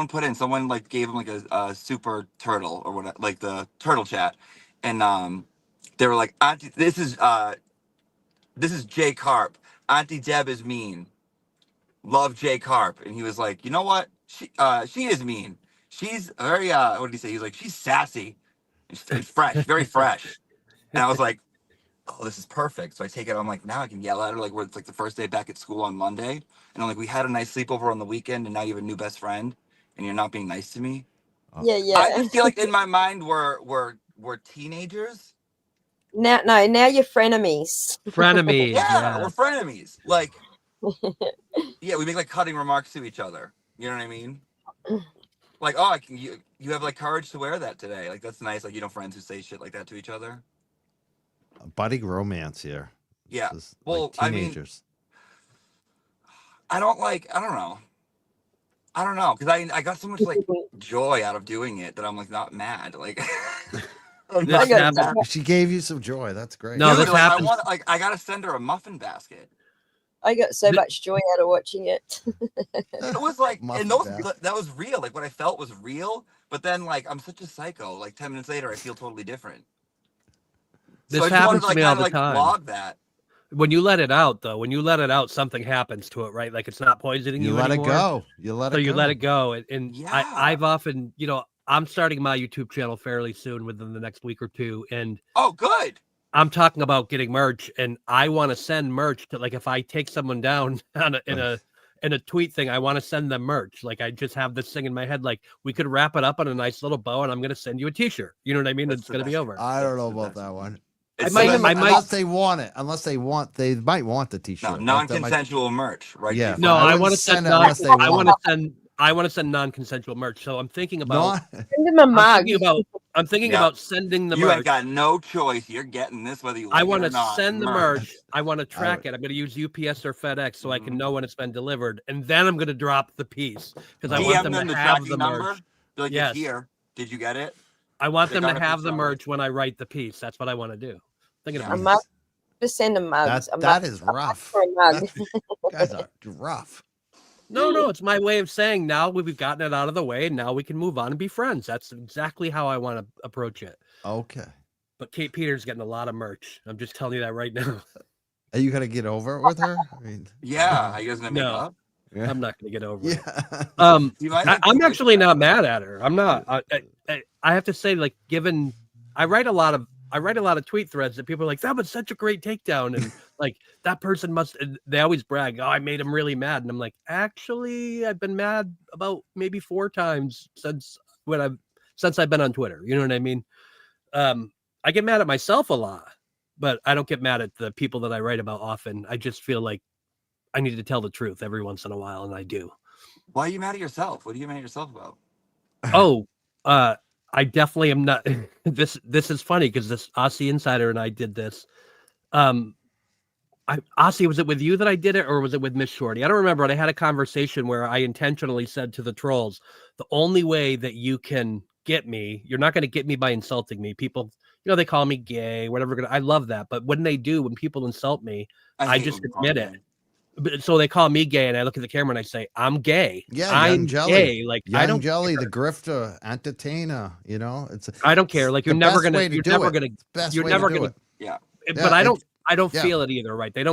put in, someone like gave him like a super turtle or whatever, like the turtle chat. And they were like, Auntie, this is Jay Carp. Auntie Deb is mean. Love Jay Carp. And he was like, you know what? She is mean. She's very what did he say? He was like, she's sassy and fresh, very fresh. And I was like, oh, this is perfect. So I take it. I'm like, now I can yell at her like it's like the first day back at school on Monday. And I'm like, we had a nice sleepover on the weekend, and now you have a new best friend, and you're not being nice to me. Yeah. I just feel like in my mind we're teenagers. Now you're frenemies. Frenemies. Yeah, we're frenemies. Like, yeah, we make like cutting remarks to each other. You know what I mean? Like, oh, you have like courage to wear that today. Like, that's nice. Like, friends who say shit like that to each other. Budding romance here. Yeah. This is Well, like teenagers. I don't know, because I got so much like joy out of doing it that I'm like not mad. Like, This happened. She gave you some joy. That's great. No, dude, this like, happens. I gotta send her a muffin basket. I got so much joy out of watching it. It was like, Muffin and basket. that was real. Like what I felt was real. But then like I'm such a psycho. Like 10 minutes later, I feel totally different. This So I just happens wanted to me all the like time. log that. When you let it out, though, something happens to it, right? Like it's not poisoning you let anymore. it go. You let So it you go. let it go. And Yeah. I've often, I'm starting my YouTube channel fairly soon, within the next week or 2. And Oh, good. I'm talking about getting merch, and I want to send merch to, like, if I take someone down in and a tweet thing. I want to send them merch. Like I just have this thing in my head. Like we could wrap it up on a nice little bow, and I'm going to send you a T-shirt. You know what I mean? That's It's the going to be best. over. I don't know about that one. It's might- the best. Unless they want it. Unless they might want the No, T-shirt. Like, they might- non-consensual merch, right? Yeah. No, I I wouldn't want to send send. it unless they want I want to send non-consensual merch. So I'm thinking about. Not- Send him a mug. I'm thinking Yeah. about sending the You merch. ain't got no choice. You're getting this whether you like I it want or to not. send the merch. I want to track would- it. I'm going to use UPS or FedEx so I can Mhm. know when it's been delivered, and then I'm going to drop the piece because I DM want them them to the have tracking the number. merch. Be like, Yes. it's here. Did you get it? I want They them got to it have for the somewhere. merch when I write the piece. That's what I want to do. Thinking Yeah. A about mug. Just send them mugs. that is rough. For a mug. Guys are rough. No, it's my way of saying now we've gotten it out of the way, and now we can move on and be friends. That's exactly how I want to approach it. Okay. But Kate Peters getting a lot of merch. I'm just telling you that right now. Are you gonna get over it with her? I mean, Yeah. Are you guys gonna make No. up? yeah. I'm not going to get over it. Yeah. You might I'm actually not mad at her. I'm not. I have to say, like, given I write a lot of tweet threads that people are like, that was such a great takedown, and like that person must. And they always brag, oh, I made him really mad, and I'm like, actually, I've been mad about maybe 4 times since I've been on Twitter. You know what I mean? I get mad at myself a lot, but I don't get mad at the people that I write about often. I just feel like I need to tell the truth every once in a while, and I do. Why are you mad at yourself? What are you mad at yourself about? Oh, I definitely am not. This is funny because this Aussie Insider and I did this. Aussie, was it with you that I did it, or was it with Miss Shorty? I don't remember. But I had a conversation where I intentionally said to the trolls, the only way that you can get me, you're not going to get me by insulting me. People, they call me gay, whatever. I love that, but when they do, when people insult me, I hate just when admit people it. call me. So they call me gay, and I look at the camera and I say, I'm gay. Yeah, I'm Young Jelly. gay. Like Young I don't Jelly, care. the grifter, entertainer. It's. I don't care. Like the you're never best gonna. way to You're do never it. gonna. Best You're way never to do gonna. it. Yeah. But I don't. I don't yeah. feel it either. Right? They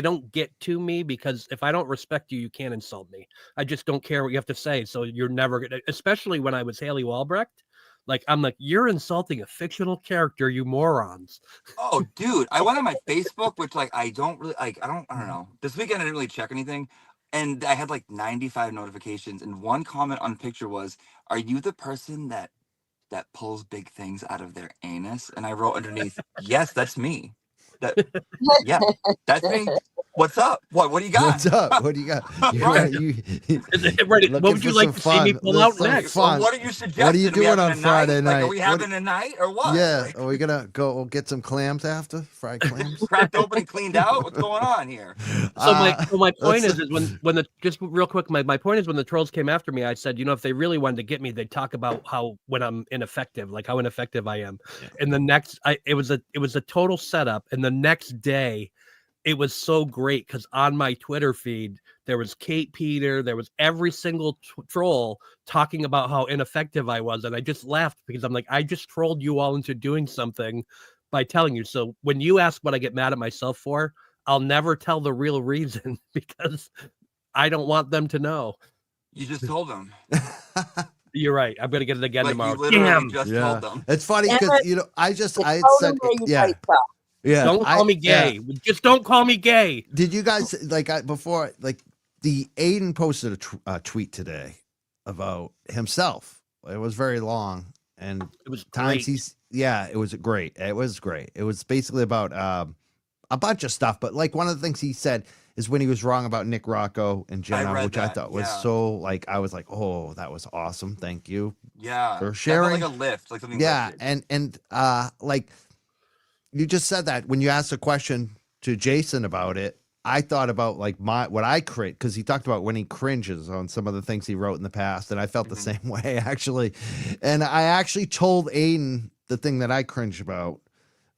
don't get to me because if I don't respect you, you can't insult me. I just don't care what you have to say. So you're never gonna. Especially when I was Haley Walbrecht. Like I'm like, you're insulting a fictional character, you morons. Oh, dude, I went on my Facebook, which like I don't really like. I don't know. This weekend I didn't really check anything, and I had like 95 notifications, and one comment on picture was, "Are you the person that pulls big things out of their anus?" And I wrote underneath, "Yes, that's me. Yeah, that's me. What's up? What do you got? What's up? What do you got? Right. Right. What would you like to see me pull out Some next? fun. What are you suggesting? What are you We doing having on a Friday night? Like, night? are we having a night or what? Yeah, Like, are we gonna go get some clams after fried clams? cracked open and cleaned out. What's going on here? So my point let's- is when the just real quick, my point is when the trolls came after me, I said, if they really wanted to get me, they'd talk about when I'm ineffective, like how ineffective I am. And the next, it was a total setup. And the next day, it was so great because on my Twitter feed, there was Kate Peter, there was every single troll talking about how ineffective I was. And I just laughed because I'm like, I just trolled you all into doing something by telling you. So when you ask what I get mad at myself for, I'll never tell the real reason because I don't want them to know. You just told them. You're right. I'm going to get it again Like tomorrow. you literally Damn. just Yeah. told them. It's funny because I had said yeah. Don't call me gay. Just don't call me gay. Did you guys before the Aiden posted a tweet today about himself? It was very long and It was times great. it was great. It was great. It was basically about a bunch of stuff, but like one of the things he said is when he was wrong about Nick Rocco and Jenna, read which I that, thought was yeah. so I was like, oh, that was awesome. Thank you. Yeah. For That felt sharing. like a lift, like something Yeah, lifted. and like you just said that when you asked a question to Jason about it, I thought about like what I cringe because he talked about when he cringes on some of the things he wrote in the past, and I felt the same way actually. And I actually told Aiden the thing that I cringed about,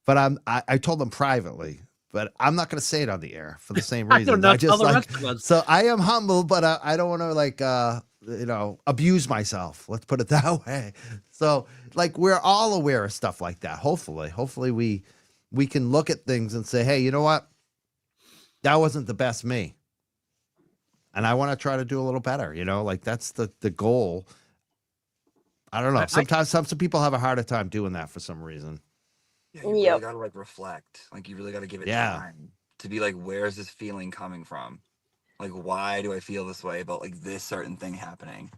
but I told him privately. But I'm not going to say it on the air for the same I reason. don't know. I just Tell the like rest of us. so I am humble, but I don't want to abuse myself. Let's put it that way. So like we're all aware of stuff like that. Hopefully we can look at things and say, hey, you know what? That wasn't the best me. And I want to try to do a little better, like that's the goal. I don't know. Sometimes some people have a harder time doing that for some reason. Yeah, you really Yep. gotta reflect. Like you really gotta give it Yeah. time to be like, where's this feeling coming from? Like, why do I feel this way about like this certain thing happening?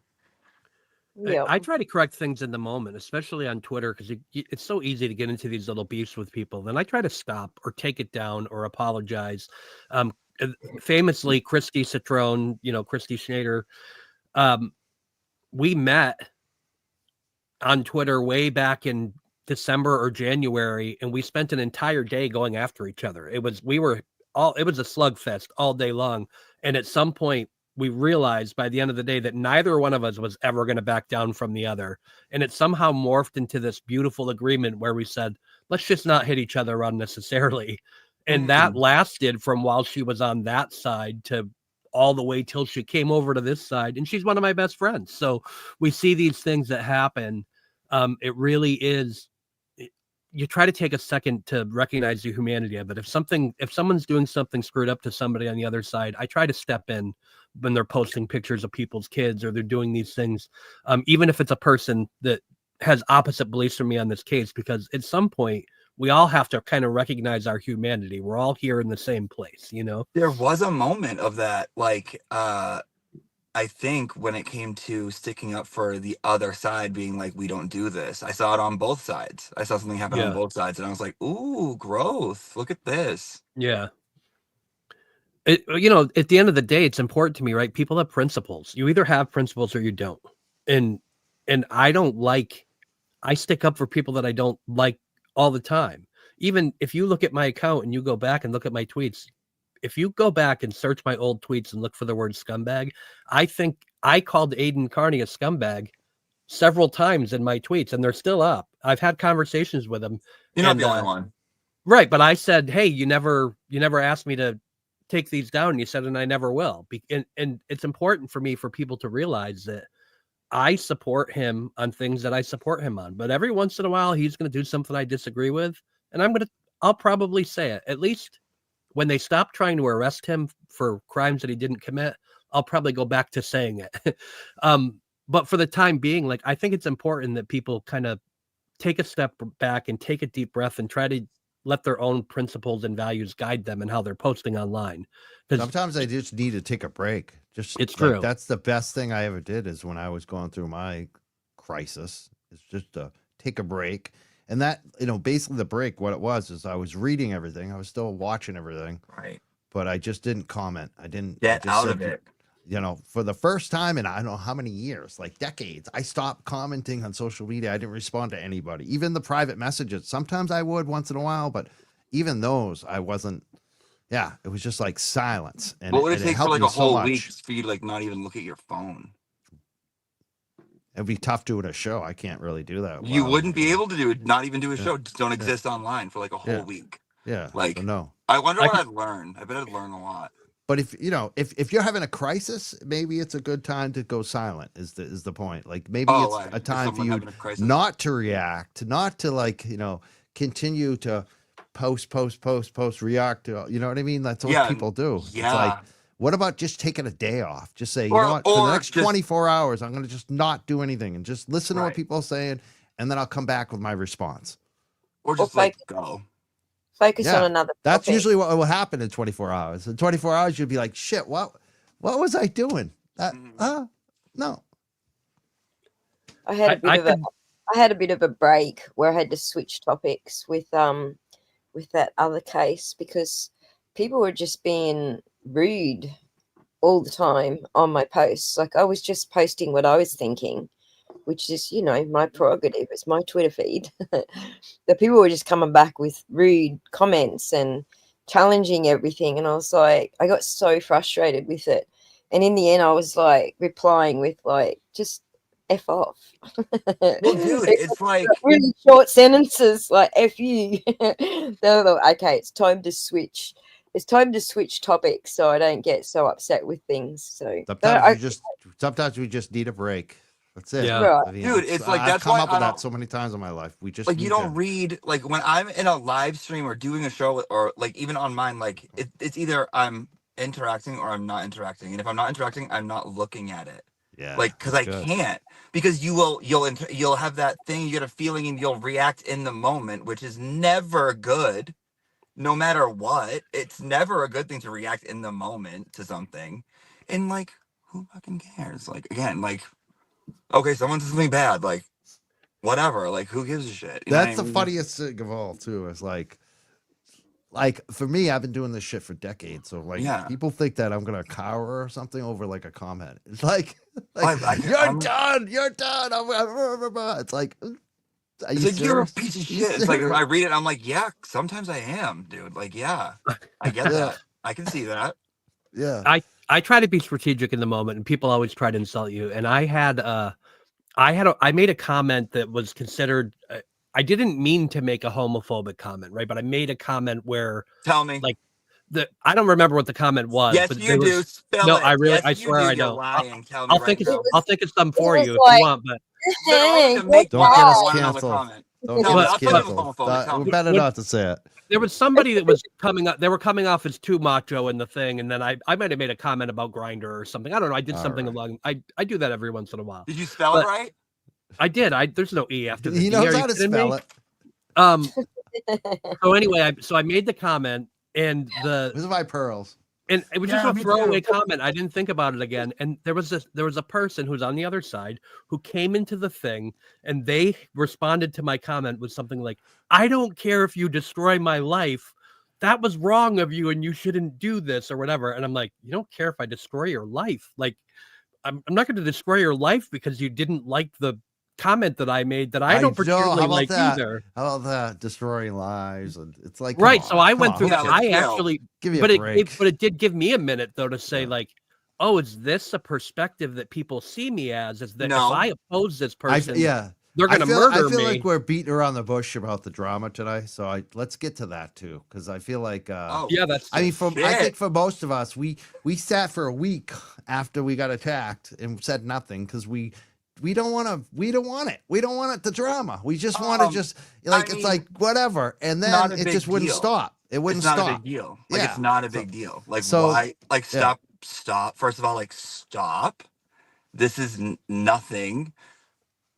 Yeah. I try to correct things in the moment, especially on Twitter, because it's so easy to get into these little beefs with people. Then I try to stop or take it down or apologize. Famously, Christy Citrone, Christy Schneider, we met on Twitter way back in December or January, and we spent an entire day going after each other. It was a slugfest all day long. And at some point, we realized by the end of the day that neither one of us was ever going to back down from the other. And it somehow morphed into this beautiful agreement where we said, let's just not hit each other unnecessarily. And that lasted from while she was on that side to all the way till she came over to this side. And she's one of my best friends. So we see these things that happen. It really is. You try to take a second to recognize the humanity of it. If someone's doing something screwed up to somebody on the other side, I try to step in when they're posting pictures of people's kids or they're doing these things, even if it's a person that has opposite beliefs from me on this case, because at some point we all have to kind of recognize our humanity. We're all here in the same place, There was a moment of that, like, I think when it came to sticking up for the other side, being like, we don't do this. I saw it on both sides. I saw something happen on both sides, and I was like, ooh, growth. Look at this. Yeah. At the end of the day, it's important to me, right? People have principles. You either have principles or you don't. And I stick up for people that I don't like all the time. Even if you look at my account and you go back and look at my tweets, if you go back and search my old tweets and look for the word scumbag, I think I called Aiden Carney a scumbag several times in my tweets, and they're still up. I've had conversations with him. You're not the only one. Right. But I said, hey, you never asked me to take these down. And you said, and I never will. And it's important for me for people to realize that I support him on things that I support him on. But every once in a while, he's going to do something I disagree with. And I'll probably say it. At least when they stop trying to arrest him for crimes that he didn't commit, I'll probably go back to saying it. But for the time being, like, I think it's important that people kind of take a step back and take a deep breath and try to let their own principles and values guide them and how they're posting online. Sometimes I just need to take a break. It's true. That's the best thing I ever did is when I was going through my crisis, is just to take a break. And that, basically the break, what it was is I was reading everything. I was still watching everything. Right. But I just didn't comment. I didn't get out of it. For the first time in I don't know how many years, like decades, I stopped commenting on social media. I didn't respond to anybody, even the private messages. Sometimes I would once in a while, but even those I wasn't. Yeah, it was just like silence. And what would it take for like a whole week for you to like not even look at your phone? It'd be tough doing a show. I can't really do that. You wouldn't be able to do it. Not even do a show. Just don't exist online for like a whole week. Yeah. Like, so no. I wonder what I'd learn. I bet I'd learn a lot. But if you're having a crisis, maybe it's a good time to go silent. Is the point? Like maybe it's a time for you not to react, not to continue to post, react to. You know what I mean? That's what people do. Yeah. It's like, what about just taking a day off? Just say, you know what? For the next 24 hours, I'm going to just not do anything and just listen to what people are saying, and then I'll come back with my response. Or just go. Focus on another topic. That's usually what will happen in 24 hours. In 24 hours, you'll be like, shit, what was I doing? No. I had a bit of a break where I had to switch topics with that other case because people were just being rude all the time on my posts. Like I was just posting what I was thinking, which is, my prerogative. It's my Twitter feed. The people were just coming back with rude comments and challenging everything. And I was like, I got so frustrated with it. And in the end, I was like replying with like, just F off. Well, dude, it's like really short sentences like F you. They're like, okay, it's time to switch. It's time to switch topics so I don't get so upset with things. So sometimes we just need a break. That's it. Yeah. Right. Dude, it's like I've that's come why up with that so many times in my life. We just like you don't read like when I'm in a live stream or doing a show or like even on mine, like it's either I'm interacting or I'm not interacting, and if I'm not interacting, I'm not looking at it. Yeah, like because I can't because you'll have that thing, you get a feeling and you'll react in the moment, which is never good. No matter what, it's never a good thing to react in the moment to something. And like, who fucking cares? Like, again, like, okay, someone says something bad, like, whatever. Like, who gives a shit? You know That's what I the mean? funniest thing of all, too. Is like for me, I've been doing this shit for decades. So like, Yeah. people think that I'm gonna cower or something over like a comment. It's like, I'm- you're done. It's like, are It's you like, you're a serious? piece of Are you shit. It's like, serious? I read it, and I'm like, yeah, sometimes I am, dude. Like, yeah, I get Yeah. that. I can see that. Yeah. I try to be strategic in the moment, and people always try to insult you. And I made a comment that was considered. I didn't mean to make a homophobic comment, right? But I made a comment where, Tell me. like, I don't remember what the comment was. Yes, but you there do. was, Spill no, it. I Yes, you swear do. I You're don't. lying. Tell me right now. I'll think of some for was you if like- you want, but No, I have to Dang, make Don't one. get I us want to know the canceled. comment. Don't Tell get me. us I'll tell you if it's canceled. homophobic. Tell me. Better not to say it. there was somebody that was coming up. They were coming off as too macho in the thing, and then I might have made a comment about Grinder or something. I don't know. I did All something right. along. I do that every once in a while. Did you spell But it right? I did. There's no E after the He D. knows Are how you to kidding spell me? it. So anyway, I made the comment, and These are my pearls. and it was Yeah, just a me throwaway too. comment. I didn't think about it again. And there was a person who's on the other side who came into the thing, and they responded to my comment with something like, "I don't care if you destroy my life. That was wrong of you, and you shouldn't do this," or whatever. And I'm like, you don't care if I destroy your life? Like, I'm not going to destroy your life because you didn't like the comment that I made that I don't know. particularly How about like that? either. How about that? Destroying lives. And it's like, come Right. on, So I come went on, through who that. Yeah, cares? I let's actually, Give me a but break. it did give me a minute though to say Yeah. like, oh, is this a perspective that people see me as? Is that No. if I oppose this person, Yeah. they're going to murder I feel me? like we're beating around the bush about the drama today. So let's get to that too, because I feel like Oh, Yeah, that's. I mean, I shit. think for most of us, we sat for a week after we got attacked and said nothing because we don't want it. We don't want it, the drama. We just want to just like I it's mean, like whatever, and not then a it big just wouldn't deal. stop. It wouldn't It's not stop. a big deal. Like, Yeah. it's not a big deal. Like, so- why? Like, yeah. stop. First of all, like, stop. This is nothing.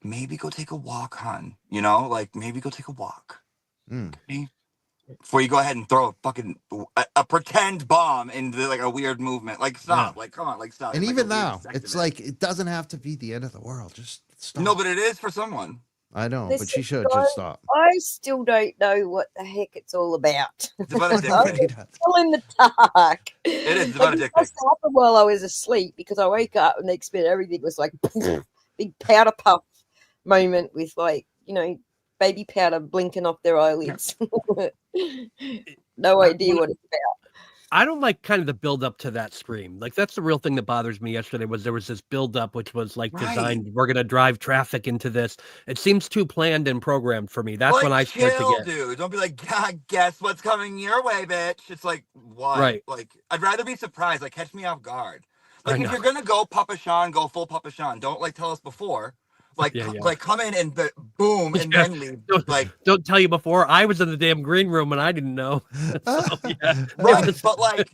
Maybe go take a walk, hon. You know, like, maybe go take a walk. Mm. Okay? Before you go ahead and throw a fucking a pretend bomb into like a weird movement. Like, stop. Like, come on. Like, stop. And It's even like a weird now, it's sentiment. like it doesn't have to be the end of the world. Just stop. No, but it is for someone. I know, but she Listen, should guys, just stop. I still don't know what the heck it's all about. It's about a dick I'm pic. still in the dark. It is. It's about a dick It pic. must have happened while I was asleep because I woke up and next minute everything was like big powder puff moment with like, baby powder blinking off their eyelids. No idea what it's about. I don't like kind of the build up to that stream. Like that's the real thing that bothers me yesterday was there was this build up which was like designed. We're gonna drive traffic into this. It seems too planned and programmed for me. That's Like, when I start chill, to get. dude. Don't be like, God, guess what's coming your way, bitch. It's like, what? Right. Like, I'd rather be surprised. Like, catch me off guard. I Like, if know. you're gonna go Papa Sean, go full Papa Sean. Don't like tell us before. Like, Yeah. like come in and boom, and Yeah. then leave. Don't, Like, don't tell you before. I was in the damn green room and I didn't know. So, yeah. right? But like,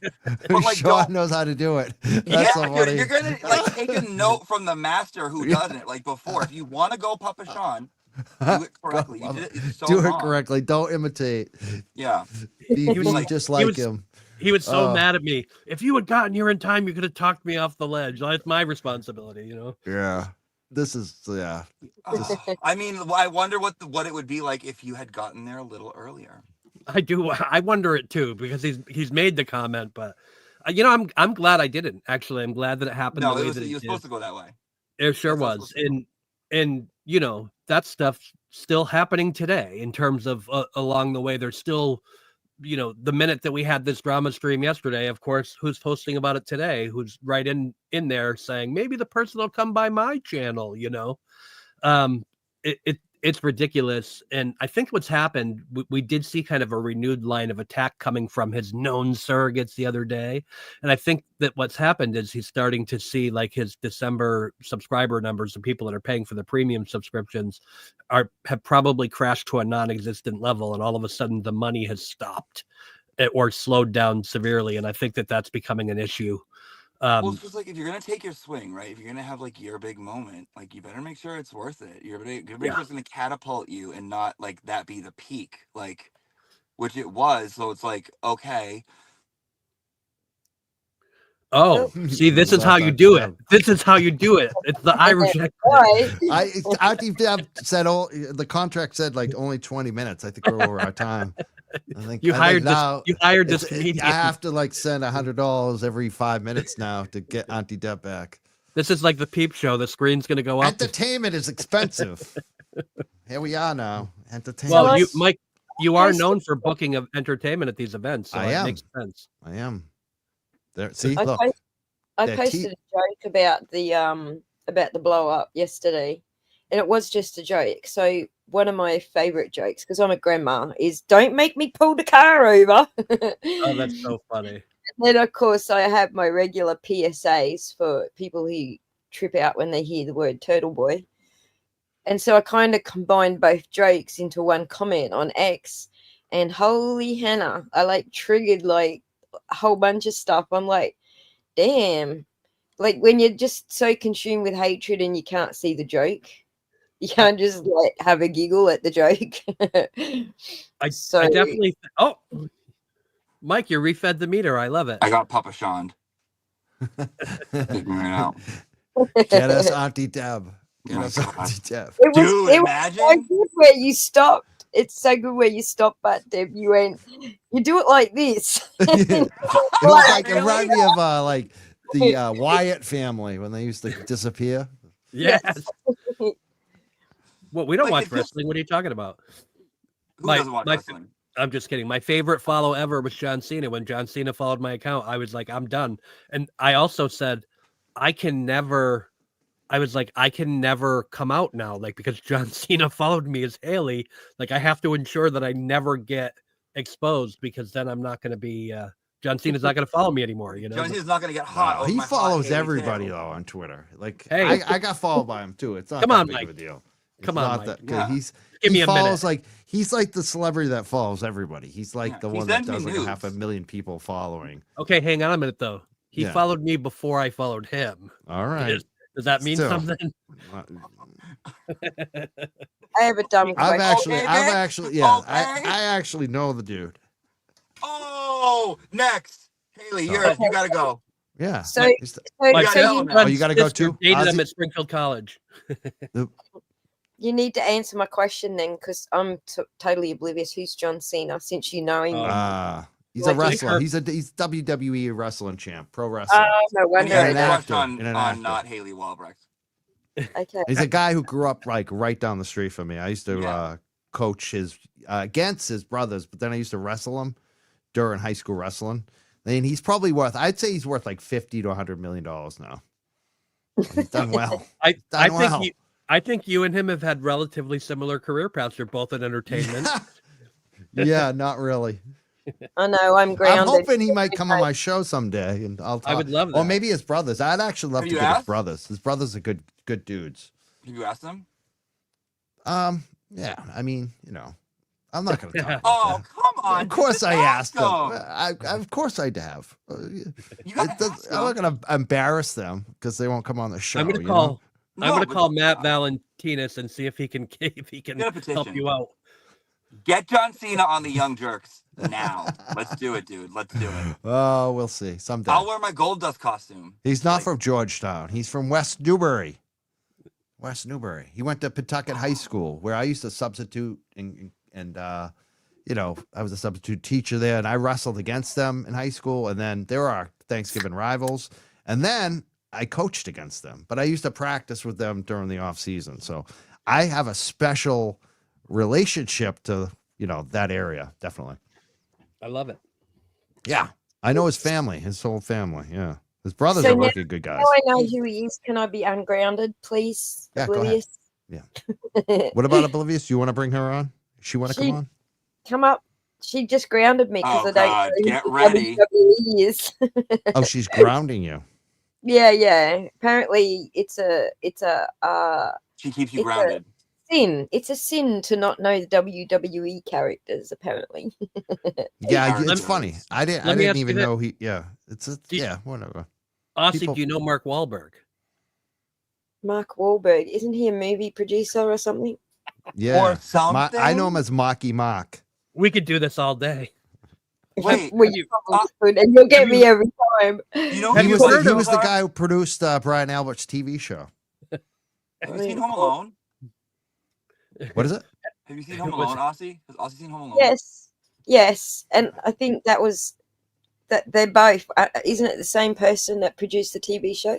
Sean don't. knows how to do it. Yeah, That's so dude, funny. you're gonna like take a note from the master who doesn't it. Like before, if you want to go Papa Sean, do it correctly. You did it. It's so Do it wrong. correctly. Don't imitate. Yeah. Be was like- just he like was- him. He was so Oh. mad at me. If you had gotten here in time, you could have talked me off the ledge. That's my responsibility, Yeah. This is I mean, I wonder what it would be like if you had gotten there a little earlier. I do. I wonder it too because he's made the comment, but I'm glad I didn't. Actually, I'm glad that it happened. No, the way it was that you were it did. supposed to go that way. It sure That's was, supposed and that stuff's still happening today in terms of along the way. There's still, the minute that we had this drama stream yesterday, of course, who's posting about it today? Who's right in there saying maybe the person will come by my channel? It's ridiculous, and I think what's happened, we did see kind of a renewed line of attack coming from his known surrogates the other day, and I think that what's happened is he's starting to see like his December subscriber numbers, and people that are paying for the premium subscriptions have probably crashed to a non-existent level, and all of a sudden the money has stopped or slowed down severely, and I think that that's becoming an issue. Well, it's just like if you're gonna take your swing, right? If you're gonna have like your big moment, like you better make sure it's worth it. Your big moments gonna catapult you, and not like that be the peak, like which it was. So it's like okay. Oh, see, this is how you do it. This is how you do it. It's the Irish. Right. Auntie Deb said, "Oh, the contract said like only 20 minutes. I think we're over our time." I think You hired this. now You hired this I comedian. have to like send $100 every 5 minutes now to get Auntie Deb back. This is like the Peep Show. The screen's going to go up. Entertainment is expensive. Here we are now. Entertainment. Well, you, Mike, you are known for booking of entertainment at these events, so I it am. makes sense. I am. There. See, I look. I posted a joke about the blow up yesterday, and it was just a joke. So one of my favorite jokes, because I'm a grandma, is "Don't make me pull the car over." Oh, that's so funny. And then, of course, I have my regular PSAs for people who trip out when they hear the word turtle boy. And so I kind of combined both jokes into one comment on X. And holy Hannah, I like triggered like a whole bunch of stuff. I'm like, damn. Like when you're just so consumed with hatred and you can't see the joke, you can't just like have a giggle at the joke. I definitely. Oh, Mike, you refed the meter. I love it. I got Papa Sean. Figuring it out. Get us Auntie Deb. Get us Auntie Deb. It imagine? was so good where you stopped. It's so good where you stopped, but Deb, you went, you do it like this. It was like, it reminded me of like the Wyatt family when they used to disappear. Yes. Well, we don't watch wrestling. What are you talking about? Who doesn't watch wrestling? I'm just kidding. My favorite follow ever was John Cena. When John Cena followed my account, I was like, I'm done. And I also said, I can never come out now, like, because John Cena followed me as Haley. Like, I have to ensure that I never get exposed, because then I'm not going to be, John Cena's not going to follow me anymore. You know, John Cena's not going to get hot. He follows everybody though on Twitter. Like, hey, I got followed by him too. It's not come that on, big Mike. of a deal. Come on, Mike. Yeah. Give me a follows minute. he's like the celebrity that follows everybody. He's like the one that sends me does like nudes. 500,000 people following. Okay, hang on a minute though. He followed me before I followed him. All right. Does that mean something? I have a dumb question. I've actually, I actually know the dude. Oh, next, Haley, you gotta go. Yeah. So you gotta go too. Dated him at Springfield College. You need to answer my question then, because I'm totally oblivious. Who's John Cena? Since you know him. He's a wrestler. He's WWE wrestling champ, pro wrestler. No wonder. And on not Haley Walbrecht. Okay. He's a guy who grew up like right down the street from me. I used to coach his against his brothers, but then I used to wrestle him during high school wrestling. And he's probably I'd say he's worth like $50 to $100 million now. He's done well. I think you and him have had relatively similar career paths. You're both in entertainment. Yeah, not really. I know, I'm grounded. I'm hoping he might come on my show someday, and I'll talk. I would love that. Or maybe his brothers. I'd actually love to get asked? his brothers. His brothers are good dudes. Have you asked them? Yeah. I mean, I'm not going to talk. Oh, come on. Of course I asked them. them. Of course I'd have. You gotta ask I'm not going to embarrass them because they won't come on the show. I'm going to call Matt Valentinus and see if he can help you out. Get John Cena on the Young Jerks now. Let's do it, dude. Let's do it. Oh, we'll see someday. I'll wear my Gold Dust costume. He's not from Georgetown. He's from West Newbury. He went to Pawtucket High School, where I used to substitute, and I was a substitute teacher there, and I wrestled against them in high school, and then they were our Thanksgiving rivals, and then I coached against them, but I used to practice with them during the off season. So I have a special relationship to, that area. Definitely. I love it. Yeah. I know his family, his whole family. Yeah. His brothers So are now- wicked good guys. Now I know who he is. Can I be ungrounded, please? Yeah, go ahead. Oblivious? Yeah. What about Oblivious? You want to bring her on? She want to come on? Come up. She just grounded me because Oh, I don't God, know get who ready. WWE is. Oh, she's grounding you. Yeah. Apparently it's a She keeps you it's grounded. sin. It's a sin to not know the WWE characters, apparently. Yeah, Let it's me- funny. I let me didn't ask even you know he. Yeah, whatever. Aussie, People- do you know Mark Wahlberg? Mark Wahlberg. Isn't he a movie producer or something? Yeah, Or something. I know him as Mocky Mock. We could do this all day. Wait, Well, you- you probably could, and you'll get me every time. You know, Have He you was the, heard he of- was the guy who produced Brian Albert's TV show. Have you seen Home Alone? What is it? Have you seen Home What's- Alone, Aussie? Has Aussie seen Home Alone? Yes, and I think that they're both. Isn't it the same person that produced the TV show?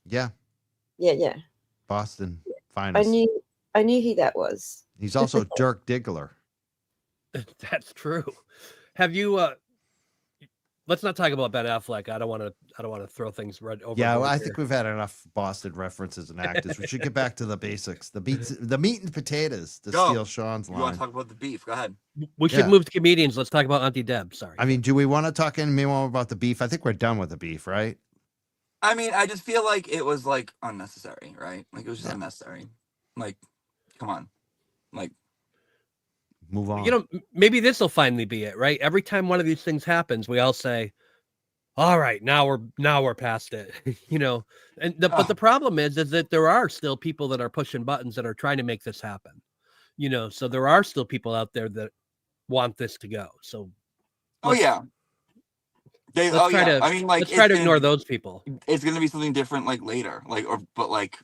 Yeah, Yeah. Boston I finest. knew who that was. He's also Dirk Diggler. That's true. Have you? Let's not talk about Ben Affleck. I don't want to throw things right over. Yeah, well, I here. think we've had enough Boston references and actors. We should get back to the basics, the meat and potatoes, to Go. steal Sean's You want line. to talk about the beef? Go ahead. We should Yeah. move to comedians. Let's talk about Auntie Deb. Sorry. I mean, do we want to talk any more about the beef? I think we're done with the beef, right? I mean, I just feel like it was like unnecessary, right? Like it was just Yeah. unnecessary. Like, come on. Like, Move on. You know, maybe this will finally be it, right? Every time one of these things happens, we all say, "All right, now we're past it," you know. But the problem is that there are still people that are pushing buttons that are trying to make this happen, you know. So there are still people out there that want this to go. So, oh yeah. let's Oh try yeah. to. I mean, like, let's try to it's ignore gonna- those people. It's gonna be something different, like later, like but like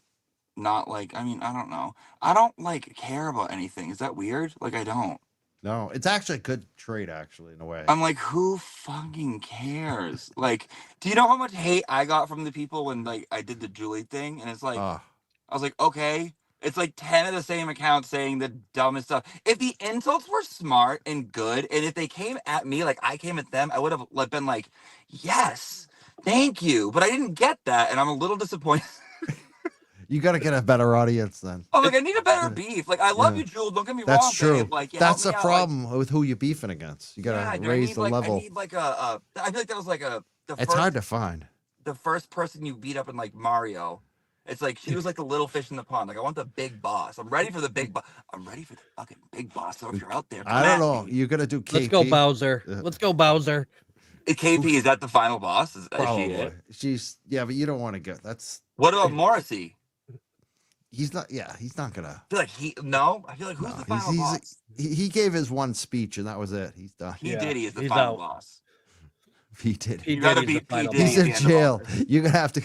not like. I mean, I don't know. I don't like care about anything. Is that weird? Like, I don't. No, it's actually a good trait, actually, in a way. I'm like, who fucking cares? Like, do you know how much hate I got from the people when like I did the Julie thing? And it's like, Oh, I was like, okay, it's like 10 of the same accounts saying the dumbest stuff. If the insults were smart and good, and if they came at me like I came at them, I would have been like, yes, thank you. But I didn't get that, and I'm a little disappointed. you got to get a better audience then. I'm like, I need a better beef. Like, I love you, Jules. Don't get me That's wrong. true. Babe. Like, you That's help the me out, problem with who you're beefing against. You got to yeah, dude, raise I the need, level. I need like I feel like that was like the It's first, hard to find. the first person you beat up in like Mario. It's like she was like the little fish in the pond. Like, I want the big boss. I'm ready for the big boss. I'm ready for the fucking big boss. So if you're out there, I don't know. You're gonna do KP. Let's go, Bowser. Let's go, Bowser. KP, is that the final boss? Is she Probably. it? She's but you don't want to get. That's. What about Morrissey? He's not. Yeah, he's not gonna. I feel like I feel like who's the final boss? He gave his one speech and that was it. He's done. P. Diddy is the he's final out. boss. He did. He You gotta Diddy's beat the final P. Diddy. He's boss. in at the end of all jail. You're gonna have to.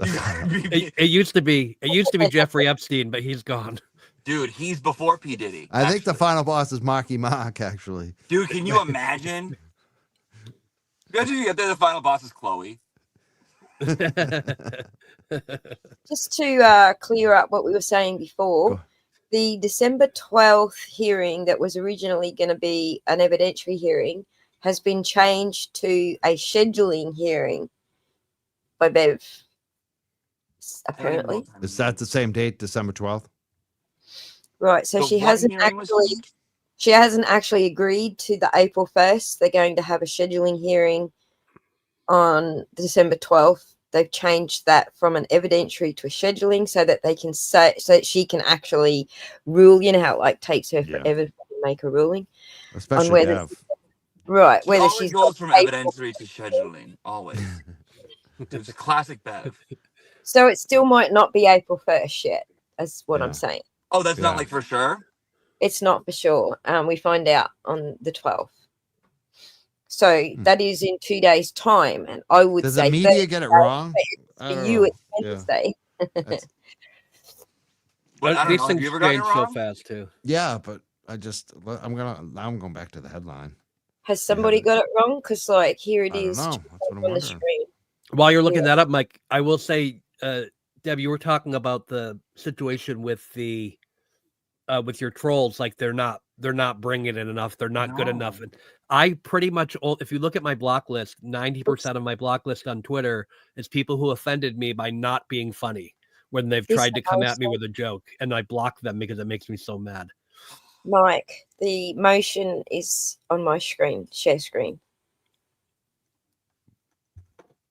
It used to be Jeffrey Epstein, but he's gone. Dude, he's before P. Diddy. I think the final boss is Marky Mark. Actually. Dude, can you imagine? Imagine you get there, the final boss is Chloe. Just to clear up what we were saying before, Go. the December 12th hearing that was originally going to be an evidentiary hearing has been changed to a scheduling hearing by Bev, apparently. Is that the same date, December 12th? Right, so The she what hasn't hearing was actually changed? she hasn't actually agreed to the April 1st. They're going to have a scheduling hearing on December 12th. They've changed that from an evidentiary to a scheduling so that they can say, so that she can actually rule. You know how it like takes her Yeah. forever to make a ruling, Especially whether- Dev. right? She Whether always she's goes from April- evidentiary to scheduling. Always. It's a classic Bev. So it still might not be April 1st yet. That's what Yeah. I'm saying. Oh, that's Yeah. not like for sure? It's not for sure. We find out on the 12th. So that is in 2 days' time, and I would Does say the media get it wrong? I for don't you know. it's Yeah. Wednesday. But I don't These know. Have things you ever gotten change it so wrong? fast too. Yeah, but I'm going back to the headline. Has somebody got it wrong? Because like here it I don't is know. That's what I'm on the wondering. screen. While you're looking Yeah. that up, Mike, I will say, Deb, you were talking about the situation with the with your trolls. Like they're not bringing it enough. They're not good enough. No. And I pretty much, if you look at my block list, 90% of my block list on Twitter is people who offended me by not being funny when they've This tried to come at house- me with a joke, and I block them because it makes me so mad. Mike, the motion is on my screen, share screen.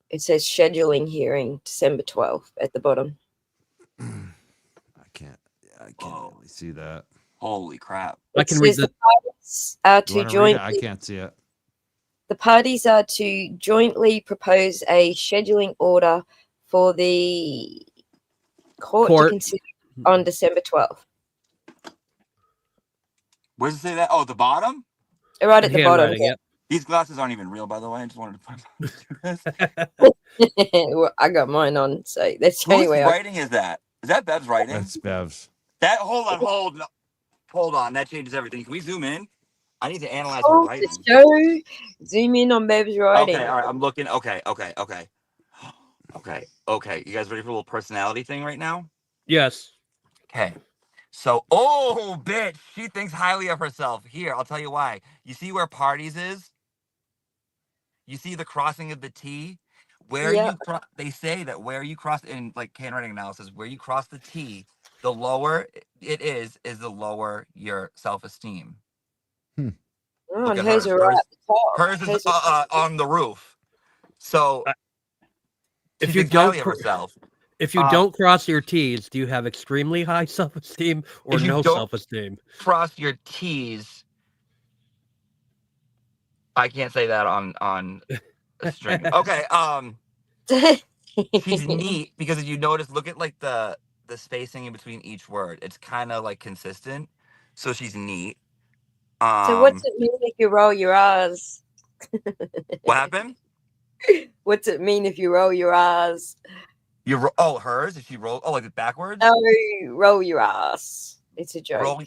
It says scheduling hearing December 12th at the bottom. I can't Whoa. really see that. Holy crap. I It can read says the. the parties are You to wanna read join. it? I can't see it. The parties are to jointly propose a scheduling order for the court to Court. consider on December 12th. Where's it say that? Oh, the bottom? Right at the bottom. Handwriting, Yeah. yep. These glasses aren't even real, by the way. I just wanted to put this. Well, I got mine on, so that's the only Whose way. writing is that? Is that Bev's writing? That's Bev's. That hold on. That changes everything. Can we zoom in? I need to analyze her Oh, writing. the show. Zoom in on Bev's writing. Okay, all right. I'm looking. Okay. You guys ready for a little personality thing right now? Yes. Okay. So, oh, bitch, she thinks highly of herself. Here, I'll tell you why. You see where parties is? You see the crossing of the T? They say that where you cross in like handwriting analysis, where you cross the T, the lower it is the lower your self-esteem. Oh, Look and at hers hers. are right at the top. Hers is on the roof. So If she you thinks highly don't of herself. If you don't cross your T's, do you have extremely high self-esteem or If you no don't- self-esteem? Cross your T's. I can't say that on a string. Okay, she's neat because if you notice, look at like the spacing in between each word. It's kind of like consistent. So she's neat. So what's it mean if you roll your R's? What happened? What's it mean if you roll your R's? Hers? If she roll like backwards? No, roll your ass. It's a joke. Roll.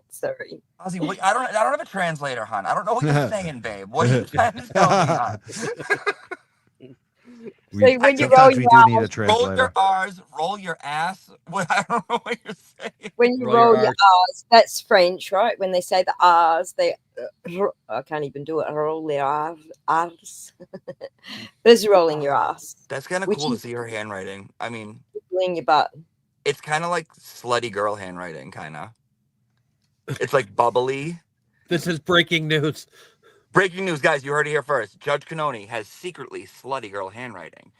Sorry. Ozzy, I don't have a translator, hon. I don't know what you're saying, babe. What are you trying to tell me, hon? So when you roll your ass, roll your R's, roll your ass. What? I don't know what you're saying. when you roll your R's, that's French, right? When they say the R's, they I can't even do it. Roll their R's. There's rolling your ass. That's kind of cool to see her handwriting. I mean, wiggling your butt. It's kind of like slutty girl handwriting, kind of. It's like bubbly. This is breaking news. Breaking news, guys. You heard it here first. Judge Cannoni has secretly slutty girl handwriting.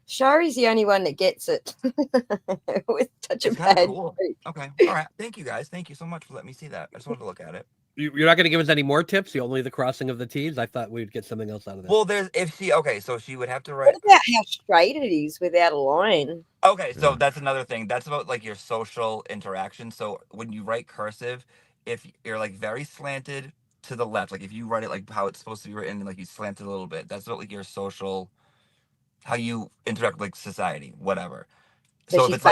Shari's the only one that gets it with such a bad. Cool. Okay. All right. Thank you, guys. Thank you so much for letting me see that. I just wanted to look at it. You're not going to give us any more tips? Only the crossing of the T's? I thought we'd get something else out of that. Well, so she would have to write. What about how straight it is without a line? Okay, so that's another thing. That's about like your social interaction. So when you write cursive, if you're like very slanted to the left, like if you write it like how it's supposed to be written, like you slant it a little bit, that's about like your social, how you interact with like society, whatever. So if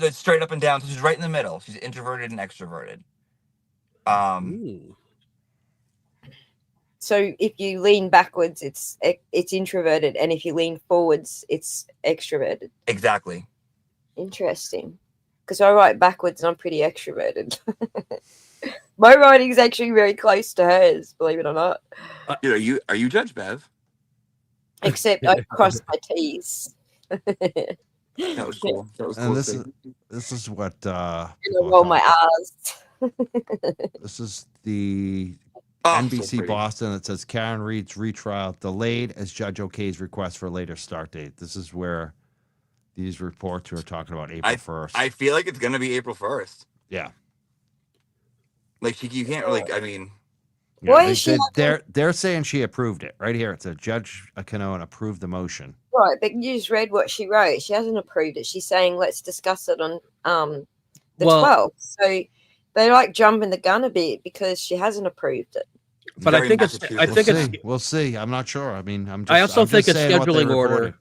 it's straight up and down, so she's right in the middle. She's introverted and extroverted. So if you lean backwards, it's introverted, and if you lean forwards, it's extroverted. Exactly. Interesting, because I write backwards and I'm pretty extroverted. My writing is actually very close to hers, believe it or not. Dude, are you Judge Bev? Except I cross my T's. That was cool. That was cool. This is what roll my R's. This is the Oh, NBC so Boston. It says Karen Reed's retrial delayed as judge okays request for a later start date. This is where these reports are talking about April 1st. I feel like it's gonna be April 1st. Yeah. Like you can't really. I mean, Why they're saying she approved it right here. It says Judge Cannone approved the motion. Right, but you just read what she wrote. She hasn't approved it. She's saying let's discuss it on the 12th. So they like jumping the gun a bit because she hasn't approved it. But I think we'll see. I'm not sure. I mean, I also think a scheduling order.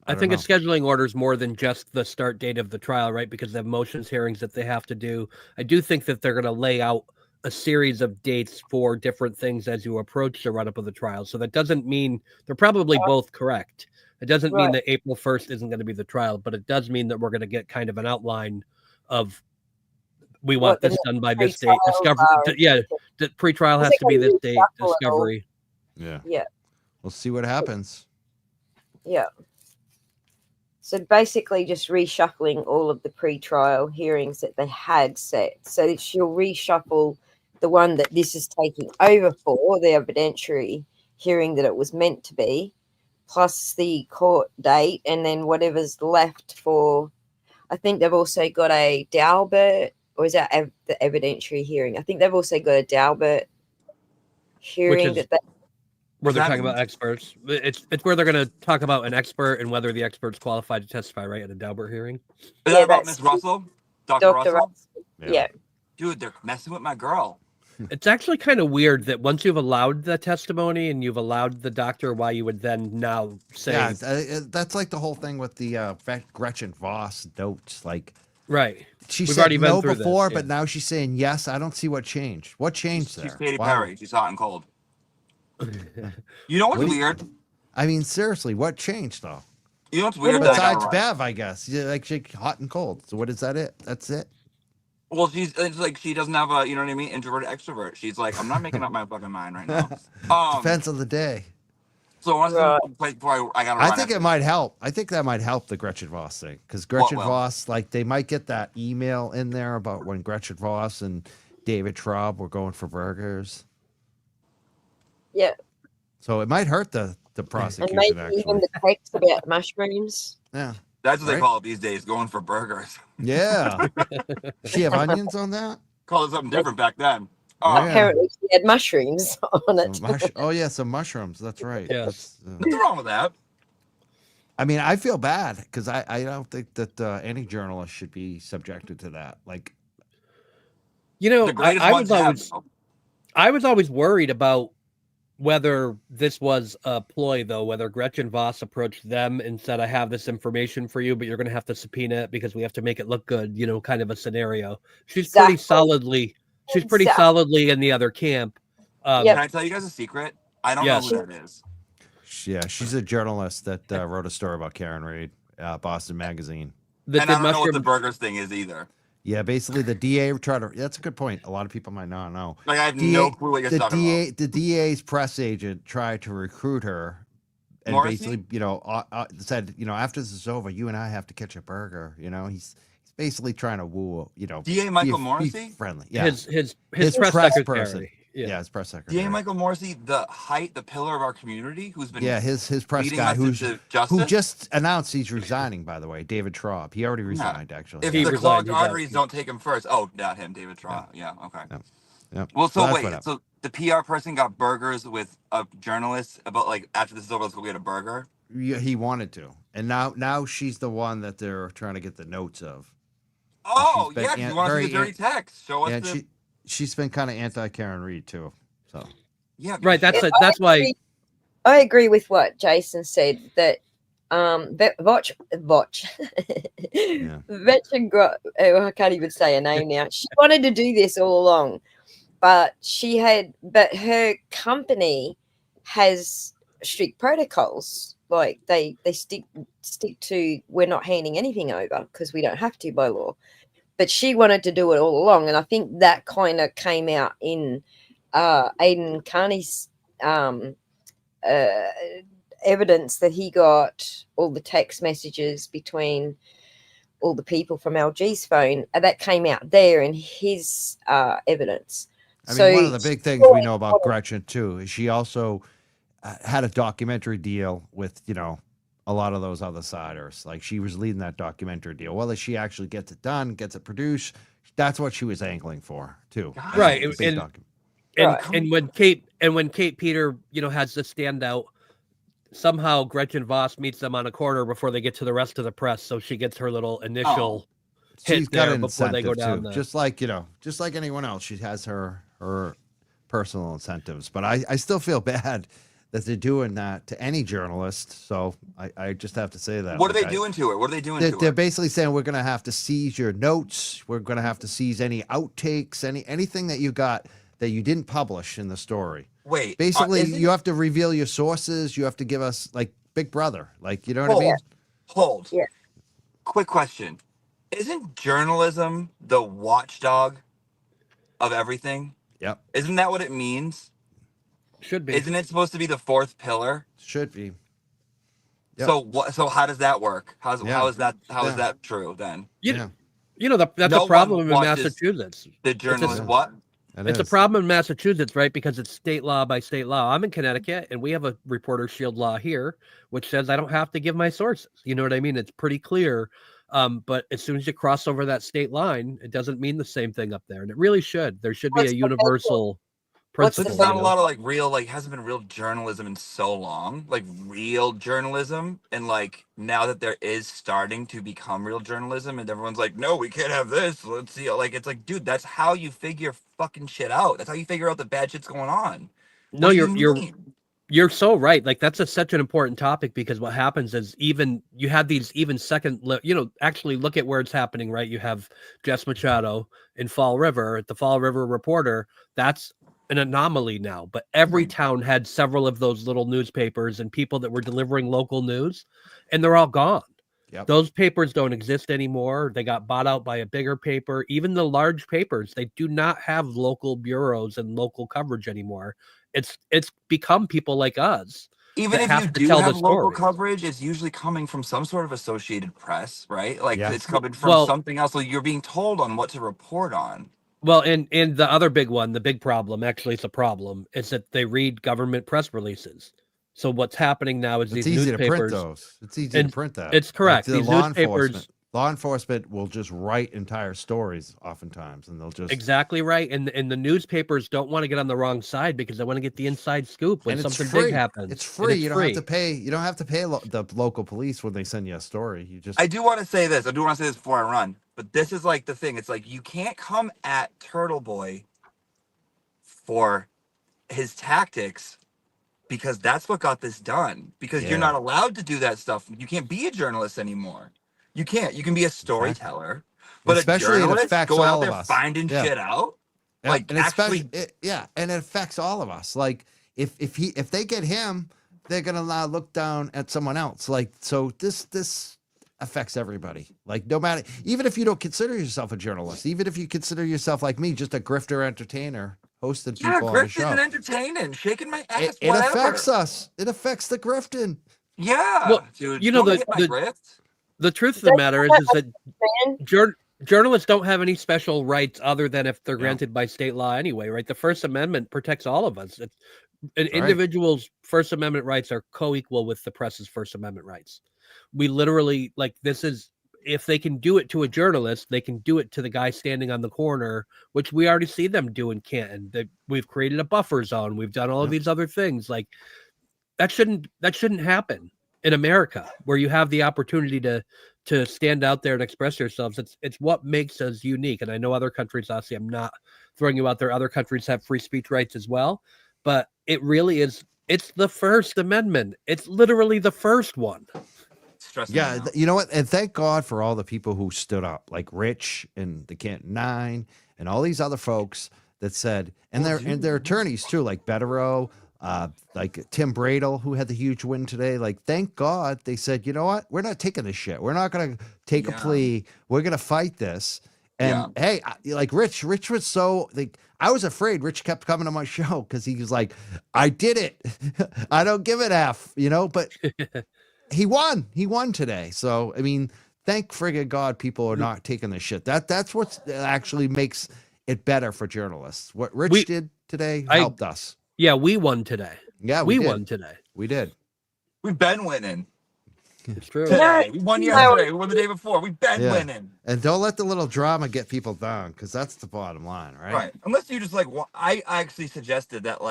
I think a scheduling order is more than just the start date of the trial, right? Because they have motions hearings that they have to do. I do think that they're going to lay out a series of dates for different things as you approach the run-up of the trial. So that doesn't mean they're probably both correct. It doesn't mean that April 1st isn't going to be the trial, but it does mean that we're going to get kind of an outline of we want this done by this date. The pre-trial has to be this date. Discovery. Yeah. Yeah. We'll see what happens. Yeah. So basically just reshuffling all of the pre-trial hearings that they had set. So she'll reshuffle the one that this is taking over for, the evidentiary hearing that it was meant to be, plus the court date, and then whatever's left for, I think they've also got a Daubert, or is that the evidentiary hearing? I think they've also got a Daubert hearing where they're talking about experts. It's where they're going to talk about an expert and whether the expert's qualified to testify, right, at a Daubert hearing. Is that about Ms. Russell? Dr. Russell? Yeah. Dude, they're messing with my girl. It's actually kind of weird that once you've allowed the testimony and you've allowed the doctor, why you would then now say, Yeah, that's like the whole thing with the Gretchen Voss notes. Like, right. she We've said already been no through before, this, but yeah. now she's saying yes. I don't see what changed. What changed She's there? Katy Why- Perry. She's hot and cold. You know what's What do you- weird? I mean, seriously, what changed though? You know what's weird? that I Besides got right? Bev, I guess. Yeah, like she hot and cold. So what is that? That's it. Well, it's like she doesn't have a, you know what I mean, introvert extrovert. She's like, I'm not making up my fucking mind right now. Depends on the day. So I want Right. to play before I gotta I run. think it might help. I think that might help the Gretchen Voss thing because Gretchen will? Voss, like, they might get that email in there about when Gretchen Voss and David Traub were going for burgers. Yeah. So it might hurt the And prosecution maybe actually. even the text about mushrooms. Yeah. That's what they Right? call it these days, going for burgers. Yeah. She have onions on that? Call it something different back then. Yeah. Apparently she had mushrooms on it. Oh yeah, some mushrooms. That's right. Yes. Nothing wrong with that. I mean, I feel bad because I don't think that any journalist should be subjected to that. Like, You know, The greatest I ones was have, always though. I was always worried about whether this was a ploy, though, whether Gretchen Voss approached them and said, I have this information for you, but you're going to have to subpoena it because we have to make it look good, you know, kind of a scenario. She's pretty solidly in the other camp. Can I tell you guys a secret? I don't Yes. know who that is. yeah, she's a journalist that wrote a story about Karen Reid, Boston Magazine. And I don't know what the burgers thing is either. Yeah, basically the DA tried to. That's a good point. A lot of people might not know. Like, I have no clue what you're the talking DA, The DA's press agent tried to recruit her, and Morrissey? basically, you know, said, you know, after this is over, you and I have to catch a burger. You know, he's basically trying to woo, you know, DA Michael be Morrissey? friendly. Yeah, His press secretary. person. Yeah, his press secretary. DA Michael Morrissey, the pillar of our community, who's been his press leading guy us who into justice? just announced he's resigning. By the way, David Traub. He already resigned. Actually, If He the resigned, clogged he does. arteries don't take him first. Oh, not him, David Traub. Yeah, okay. Yeah. Well, so that's wait, what happened. so the PR person got burgers with a journalist about, like, after this is over, let's go get a burger? Yeah, he wanted to, and now she's the one that they're trying to get the notes of. Oh, she's been yeah, 'cause you want to see the dirty text. Show us And the... she's been kind of anti Karen Reid too. So Yeah, Right. That's why. I agree with what Jason said that I can't even say her name now. She wanted to do this all along, but her company has strict protocols. Like they stick to, we're not handing anything over because we don't have to by law. But she wanted to do it all along, and I think that kind of came out in Aidan Carney's evidence that he got all the text messages between all the people from LG's phone, and that came out there in his evidence. I mean, one of the big things we know about Gretchen too is she also had a documentary deal with, you know, a lot of those other siders. Like, she was leading that documentary deal. Whether she actually gets it done, gets it produced, that's what she was angling for too. Right. A big And when Kate Peter, you know, has the standout, somehow Gretchen Voss meets them on a corner before they get to the rest of the press, so she gets her little initial hit She's got there an before they go incentive down. too. Just like, you know, just like anyone else, she has her personal incentives. But I still feel bad that they're doing that to any journalist. So I just have to say that. What are they doing to her? What are they doing to her? They're basically saying we're going to have to seize your notes. We're going to have to seize any outtakes, anything that you got that you didn't publish in the story. Wait. Basically, you have to reveal your sources. You have to give us, like, Big Brother. Like, you know what Hold. I mean? Hold. Yeah. Quick question. Isn't journalism the watchdog of everything? Yep. Isn't that what it means? Should be. Isn't it supposed to be the fourth pillar? Should be. Yep. So what? So how does that work? How is that Yeah. is that true then? You know that's No a problem in one watches Massachusetts. The journalist what? It's a problem in Massachusetts, right? Because it's state law by state law. I'm in Connecticut, and we have a reporter shield law here, which says I don't have to give my sources. You know what I mean? It's pretty clear. But as soon as you cross over that state line, it doesn't mean the same thing up there, and it really should. There should be a universal There's not a lot of like real, like hasn't been real journalism in so long, like real journalism. And like now that there is starting to become real journalism and everyone's like, no, we can't have this. Let's see. Like, it's like, dude, that's how you figure fucking shit out. That's how you figure out that bad shit's going on. No, you're so right. Like that's such an important topic because what happens is even you have these even second, actually look at where it's happening, right? You have Jess Machado in Fall River at the Fall River Reporter. That's an anomaly now, but every town had several of those little newspapers and people that were delivering local news, and they're all gone. Yep. Those papers don't exist anymore. They got bought out by a bigger paper. Even the large papers, they do not have local bureaus and local coverage anymore. It's become people like us. Even if you do have local coverage, it's usually coming from some sort of Associated Press, right? Like it's coming from something else. So you're being told on what to report on. Well, and the other big one, the big problem, actually it's a problem, is that they read government press releases. So what's happening now is it's these easy newspapers. To print those. It's easy to print that. It's correct. Like these newspapers. Law enforcement will just write entire stories oftentimes, and they'll just exactly right. And the newspapers don't want to get on the wrong side because they want to get the inside scoop when something big happens. It's free. You don't have to pay. You don't have to pay the local police when they send you a story. You just. I do want to say this. Before I run. But this is like the thing. It's like you can't come at Turtle Boy for his tactics because that's what got this done. Because you're not allowed to do that stuff. You can't be a journalist anymore. You can't. You can be a storyteller, but especially a journalist it affects going all out there of us. finding shit out. Yeah. Like and actually, and it affects all of us. Like if they get him, they're gonna now look down at someone else. Like so this affects everybody. Like no matter, even if you don't consider yourself a journalist, even if you consider yourself like me, just a grifter entertainer, hosting people on the show. grifting and entertaining, shaking my ass. It affects us. It affects the grifting. Yeah, well, dude. You know the truth of the matter is that journalists don't have any special rights other than if they're granted by state law anyway, right? The First Amendment protects all of us. An individual's First Amendment rights are co-equal with the press's First Amendment rights. We literally, like, this is, if they can do it to a journalist, they can do it to the guy standing on the corner, which we already see them do in Canton. We've created a buffer zone. We've done all of these other things. Like that shouldn't happen in America, where you have the opportunity to stand out there and express yourselves. It's what makes us unique. And I know other countries, obviously, I'm not throwing you out there. Other countries have free speech rights as well, but it really is. It's the First Amendment. It's literally the first one. Yeah, you know what? And thank God for all the people who stood up, like Rich and the Canton Nine and all these other folks that said, and their attorneys too, like Betterow, like Tim Bradle, who had the huge win today. Like, thank God they said, you know what? We're not taking this shit. We're not going to take a plea. We're going to fight this. And hey, like Rich was so like, I was afraid. Rich kept coming to my show because he was like, I did it. I don't give an F, but he won today. So, I mean, thank friggin' God people are not taking this shit. That's what actually makes it better for journalists. What Rich did today helped us. Yeah, we won today. Yeah, we won today. We did. We've been winning. It's true. Today. We won yesterday. We won the day before. We've been winning. And don't let the little drama get people down, because that's the bottom line, right? Right. Unless you just like, I actually suggested that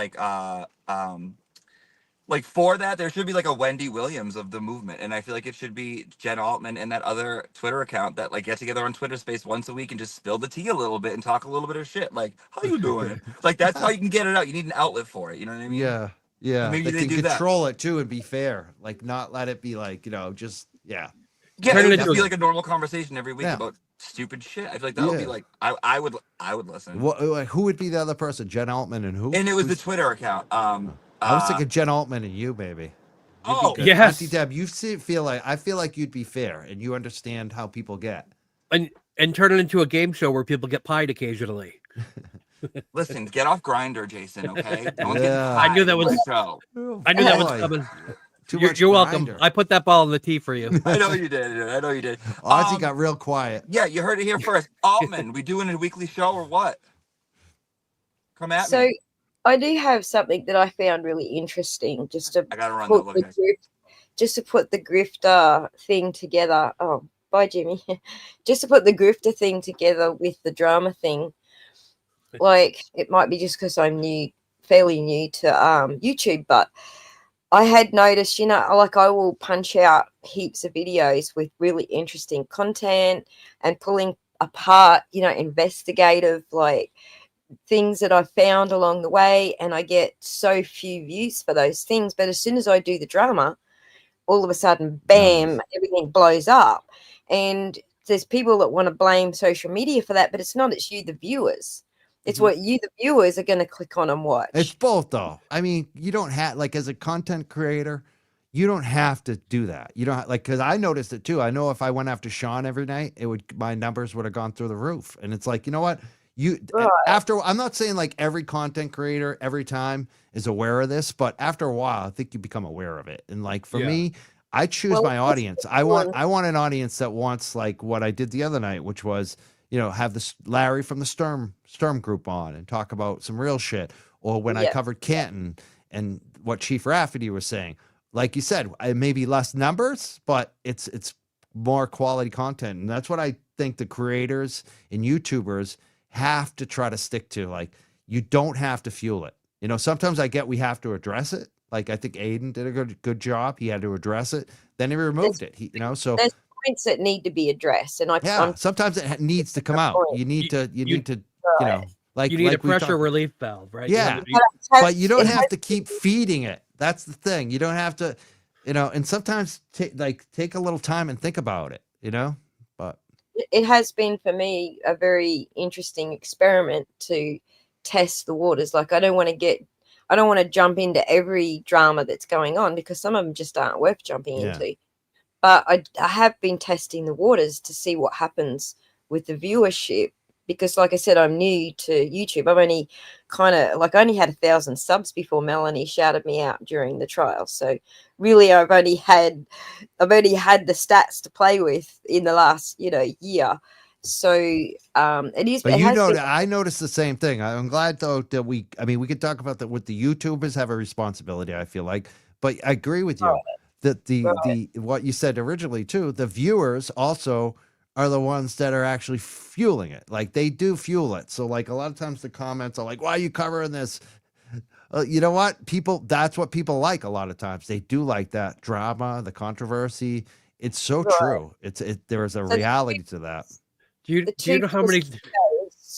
like for that, there should be like a Wendy Williams of the movement. And I feel like it should be Jen Altman and that other Twitter account that like get together on Twitter Space once a week and just spill the tea a little bit and talk a little bit of shit. Like, how you doing? Like, that's how you can get it out. You need an outlet for it. You know what I mean? Yeah. Yeah. Maybe they can control it too and be fair. Like, not let it be like, just, Yeah, it would be like a normal conversation every week about stupid shit. I feel like that would be like, I would listen. Who would be the other person? Jen Altman and who? And it was the Twitter account. I was thinking Jen Altman and you, maybe. Yes. Auntie Deb, I feel like you'd be fair and you understand how people get. And turn it into a game show where people get pied occasionally. Listen, get off Grindr, Jason, okay? I knew that was coming. You're welcome. I put that ball in the tee for you. I know you did. Ozzy got real quiet. Yeah, you heard it here first. Altman, we doing a weekly show or what? Come at me. So I do have something that I found really interesting, just to I gotta run put the grifter thing together. Oh, bye, Jimmy. Just to put the grifter thing together with the drama thing. Like, it might be just because I'm new fairly new to YouTube, but I had noticed, like I will punch out heaps of videos with really interesting content and pulling apart, investigative like things that I found along the way, and I get so few views for those things. But as soon as I do the drama, all of a sudden, bam, everything blows up. And there's people that want to blame social media for that, but it's not. It's you, the viewers. It's what you, the viewers, are going to click on and watch. It's both, though. I mean, you don't have, like, as a content creator, you don't have to do that. You don't like, because I noticed it too. I know if I went after Sean every night, my numbers would have gone through the roof. And it's like, you know what? I'm not saying like every content creator every time is aware of this, but after a while, I think you become aware of it. And like for me, I choose my audience. I want an audience that wants like what I did the other night, which was, have this Larry from the Sturm group on and talk about some real shit. Or when I covered Canton and what Chief Rafferty was saying, like you said, maybe less numbers, but it's more quality content. And that's what I think the creators and YouTubers have to try to stick to. Like, you don't have to fuel it. Sometimes we have to address it. Like, I think Aiden did a good job. He had to address it. Then he removed it. So there's points that need to be addressed, and sometimes it needs to come out. You need to, like you need a pressure relief valve, right? Yeah, but you don't have to keep feeding it. That's the thing. You don't have to, and sometimes take a little time and think about it, but it has been for me a very interesting experiment to test the waters. Like, I don't want to jump into every drama that's going on, because some of them just aren't worth jumping into. But I have been testing the waters to see what happens with the viewership, because like I said, I'm new to YouTube. I've only I only had 1,000 subs before Melanie shouted me out during the trial. So really, I've only had the stats to play with in the last year. So it is. But I noticed the same thing. I'm glad though that we could talk about that with the YouTubers have a responsibility, I feel like. But I agree with you that the what you said originally too. The viewers also are the ones that are actually fueling it. Like, they do fuel it. So like a lot of times the comments are like, "Why are you covering this?" You know what? That's what people like a lot of times. They do like that drama, the controversy. It's so true. There is a reality to that. Do you know how many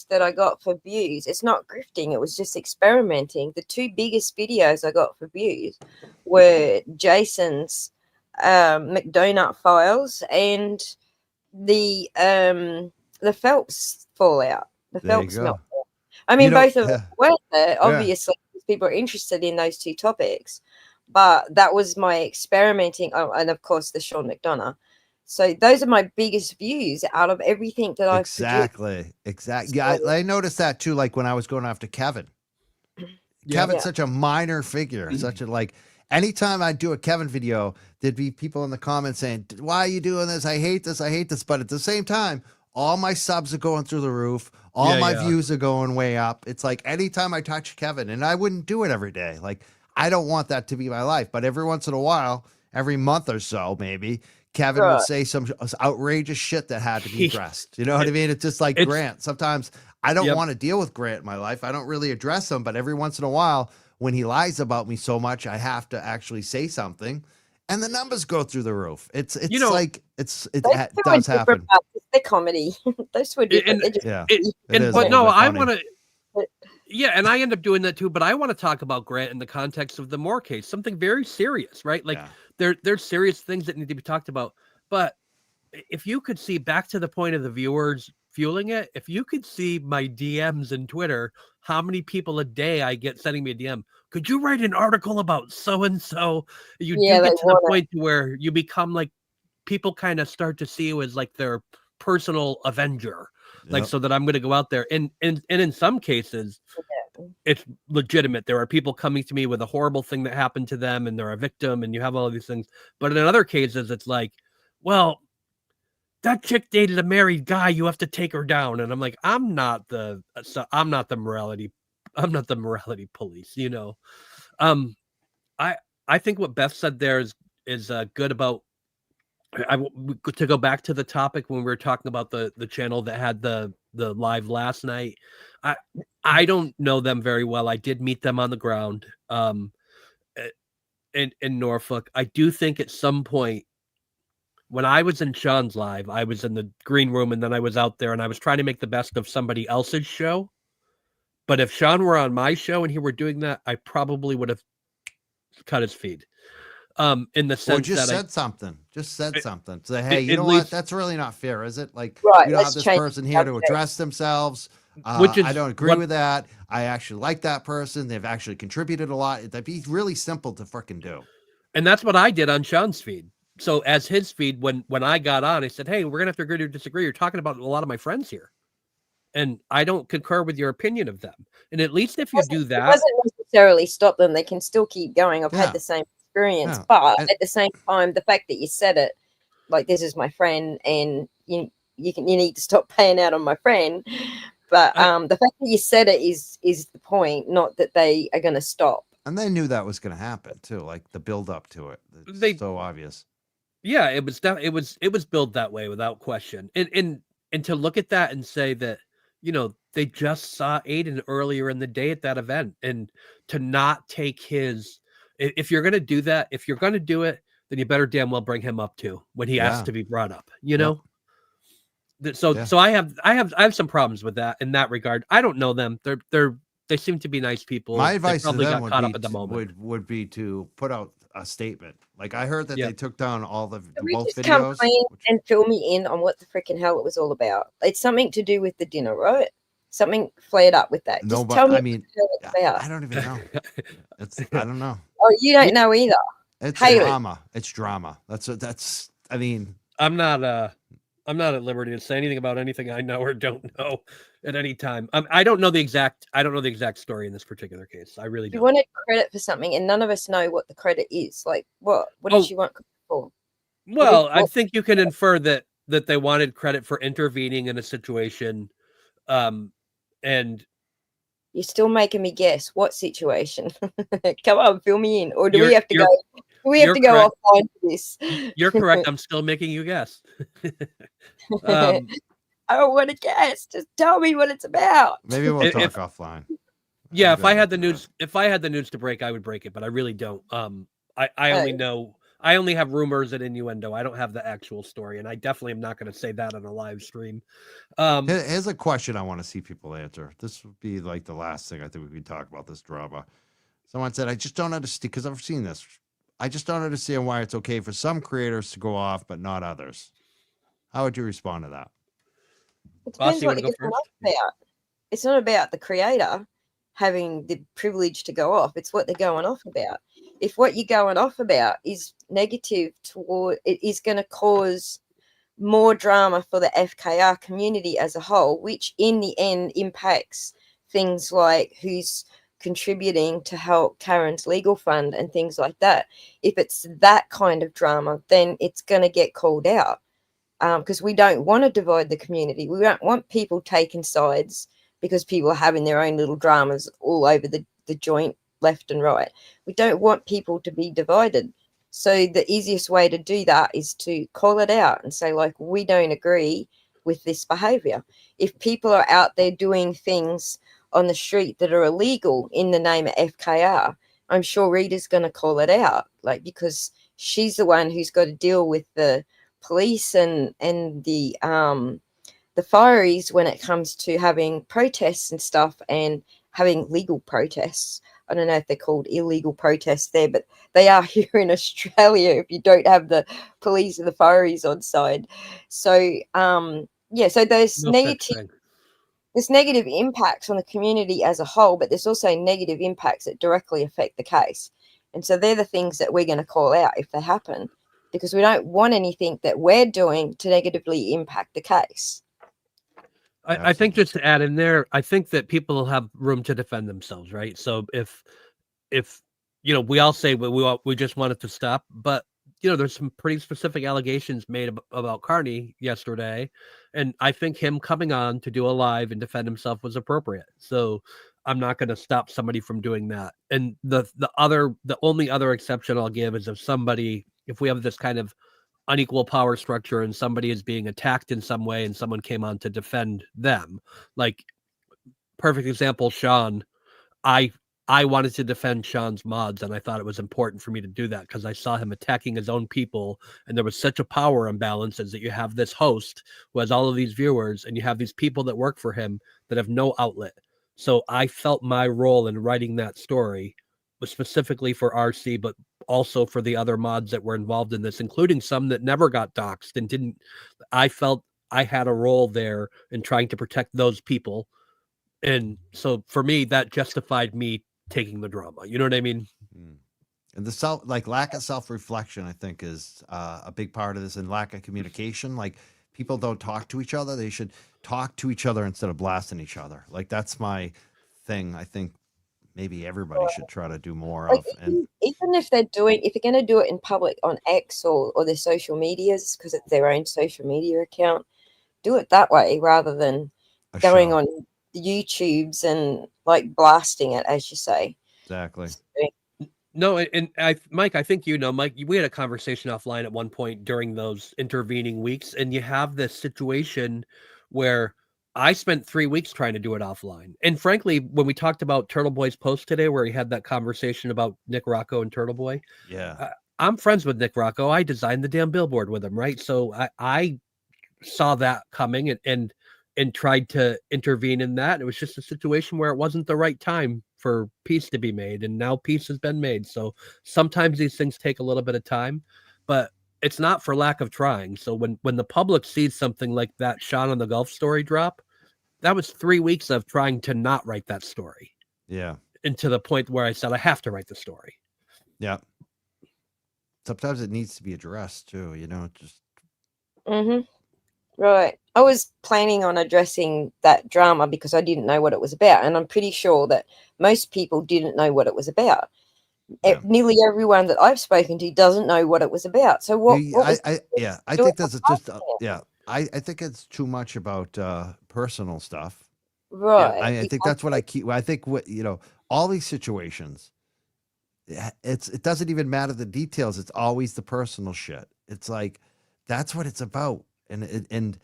that I got for views? It's not grifting. It was just experimenting. The two biggest videos I got for views were Jason's McDonut files and the Phelps fallout. The Phelps meltdown. I mean, both of them were there, obviously, because people are interested in those two topics. But that was my experimenting. Oh, and of course, the Sean McDonough. So those are my biggest views out of everything that I've produced. Exactly. Yeah, I noticed that too. Like when I was going after Kevin. Kevin's such a minor figure. Such a anytime I do a Kevin video, there'd be people in the comments saying, "Why are you doing this? I hate this. I hate this." But at the same time, all my subs are going through the roof. All my views are going way up. It's like anytime I touch Kevin, and I wouldn't do it every day. Like, I don't want that to be my life. But every once in a while, every month or so, maybe, Kevin would say some outrageous shit that had to be addressed. You know what I mean? It's just like Grant. Sometimes I don't want to deal with Grant in my life. I don't really address him. But every once in a while, when he lies about me so much, I have to actually say something, and the numbers go through the roof. It does happen. They're comedy. Those were different. I want to. Yeah, and I end up doing that too. But I want to talk about Grant in the context of the Moore case, something very serious, right? Like there's serious things that need to be talked about. But if you could see, back to the point of the viewers fueling it, if you could see my DMs in Twitter, how many people a day I get sending me a DM. Could you write an article about so-and-so? You do get to the point where you become like, people kind of start to see you as like their personal avenger. Like, so that I'm going to go out there. And in some cases, it's legitimate. There are people coming to me with a horrible thing that happened to them, and they're a victim, and you have all of these things. But in other cases, it's like, well, that chick dated a married guy. You have to take her down. And I'm like, I'm not the morality police, I think what Beth said there is good about. To go back to the topic when we were talking about the channel that had the live last night, I don't know them very well. I did meet them on the ground in Norfolk. I do think at some point when I was in Sean's live, I was in the green room and then I was out there and I was trying to make the best of somebody else's show. But if Sean were on my show and he were doing that, I probably would have cut his feed. In the sense just that said something. Just said something. Say, hey, you at know least, what? That's really not fair, is it? Like, Right, you don't have let's this change person the here to subject. address themselves. Which is I don't agree what- with that. I actually like that person. They've actually contributed a lot. That'd be really simple to freaking do. And that's what I did on Sean's feed. So as his feed, when I got on, I said, hey, we're gonna have to agree to disagree. You're talking about a lot of my friends here, and I don't concur with your opinion of them. And at least if you do It that, doesn't necessarily stop them. They can still keep going. I've Yeah. had the same experience, Yeah. but And- at the same time, the fact that you said it, like this is my friend, and you need to stop paying out on my friend. But the fact that you said it is the point, not that they are going to stop. And they knew that was going to happen too. Like the build up to it. It's so obvious. yeah, it was built that way without question. And to look at that and say that, you know, they just saw Aiden earlier in the day at that event, and to not take his, if you're going to do that, if you're going to do it, then you better damn well bring him up too when he asks to be brought up, you know? So I have some problems with that in that regard. I don't know them. They seem to be nice people. My They advice to probably them got caught up at the moment. would be to put out a statement. Like I heard that they took down all the We both just come videos. clean and fill me in on what the freaking hell it was all about. It's something to do with the dinner, right? Something flared up with that. No, Just but tell me I mean, what the hell it's about. I don't even know. I don't know. Oh, you don't know either. It's Haley. drama. It's drama. That's. I mean, I'm not at liberty to say anything about anything I know or don't know at any time. I don't know the exact story in this particular case. I really You don't. wanted credit for something, and none of us know what the credit is. Like, what did you want credit for? Well, I think you can infer that they wanted credit for intervening in a situation, and You're still making me guess what situation. Come on, fill me in, or do we You're- have to go? you're- Do we have you're to go correct. offline for this? you're correct. I'm still making you guess. I don't want to guess. Just tell me what it's about. maybe we'll If- talk offline. Yeah, I'm if I good had the with that. news, if I had the news to break, I would break it, but I really don't. I only know, I only have rumors and innuendo. I don't have the actual story, and I definitely am not going to say that on a live stream. Here's a question I want to see people answer. This would be like the last thing I think we could talk about this drama. Someone said, I just don't understand, because I've seen this. I just don't understand why it's okay for some creators to go off, but not others. How would you respond to that? It Boss, depends you what wanna you're go going first? off about. It's not about the creator having the privilege to go off. It's what they're going off about. If what you're going off about is negative toward, it is going to cause more drama for the FKR community as a whole, which in the end impacts things like who's contributing to help Karen's legal fund and things like that. If it's that kind of drama, then it's going to get called out. Because we don't want to divide the community. We don't want people taking sides because people are having their own little dramas all over the joint, left and right. We don't want people to be divided. So the easiest way to do that is to call it out and say, like, we don't agree with this behavior. If people are out there doing things on the street that are illegal in the name of FKR, I'm sure Rita's going to call it out, like, because she's the one who's got to deal with the police and the fireys when it comes to having protests and stuff and having legal protests. I don't know if they're called illegal protests there, but they are here in Australia if you don't have the police and the fireys on side. So so there's No such thing. there's negative impacts on the community as a whole, but there's also negative impacts that directly affect the case. And so they're the things that we're going to call out if they happen, because we don't want anything that we're doing to negatively impact the case. I think just to add in there, I think that people have room to defend themselves, right? So if you know, we all say we just want it to stop, but you know, there's some pretty specific allegations made about Carney yesterday, and I think him coming on to do a live and defend himself was appropriate. So I'm not going to stop somebody from doing that. And the only other exception I'll give is if we have this kind of unequal power structure and somebody is being attacked in some way and someone came on to defend them, like perfect example, Sean. I wanted to defend Sean's mods, and I thought it was important for me to do that because I saw him attacking his own people, and there was such a power imbalance as that you have this host who has all of these viewers, and you have these people that work for him that have no outlet. So I felt my role in writing that story was specifically for RC, but also for the other mods that were involved in this, including some that never got doxxed and didn't. I felt I had a role there in trying to protect those people. And so for me, that justified me taking the drama. You know what I mean? And the lack of self-reflection, I think, is a big part of this, and lack of communication. Like, people don't talk to each other. They should talk to each other instead of blasting each other. Like, that's my thing. I think maybe everybody should try to do more Like, of. And even if they're going to do it in public on X or their social medias, because it's their own social media account, do it that way rather than going on YouTubes and like blasting it, as you say. Exactly. No, and Mike, I think Mike, we had a conversation offline at one point during those intervening weeks, and you have this situation where I spent 3 weeks trying to do it offline. And frankly, when we talked about Turtle Boy's post today, where he had that conversation about Nick Rocco and Turtle Boy, I'm friends with Nick Rocco. I designed the damn billboard with him, right? So I saw that coming and tried to intervene in that. It was just a situation where it wasn't the right time for peace to be made, and now peace has been made. So sometimes these things take a little bit of time, but it's not for lack of trying. So when the public sees something like that Sean on the Gulf story drop, that was 3 weeks of trying to not write that story. Yeah. And to the point where I said, I have to write the story. Yeah. Sometimes it needs to be addressed too, just. Right. I was planning on addressing that drama because I didn't know what it was about. And I'm pretty sure that most people didn't know what it was about. Yeah. Nearly everyone that I've spoken to doesn't know what it was about. So what I think that's just I think it's too much about personal stuff. right. I think that's what I keep. I think all these situations, it doesn't even matter the details. It's always the personal shit. It's like, that's what it's about. And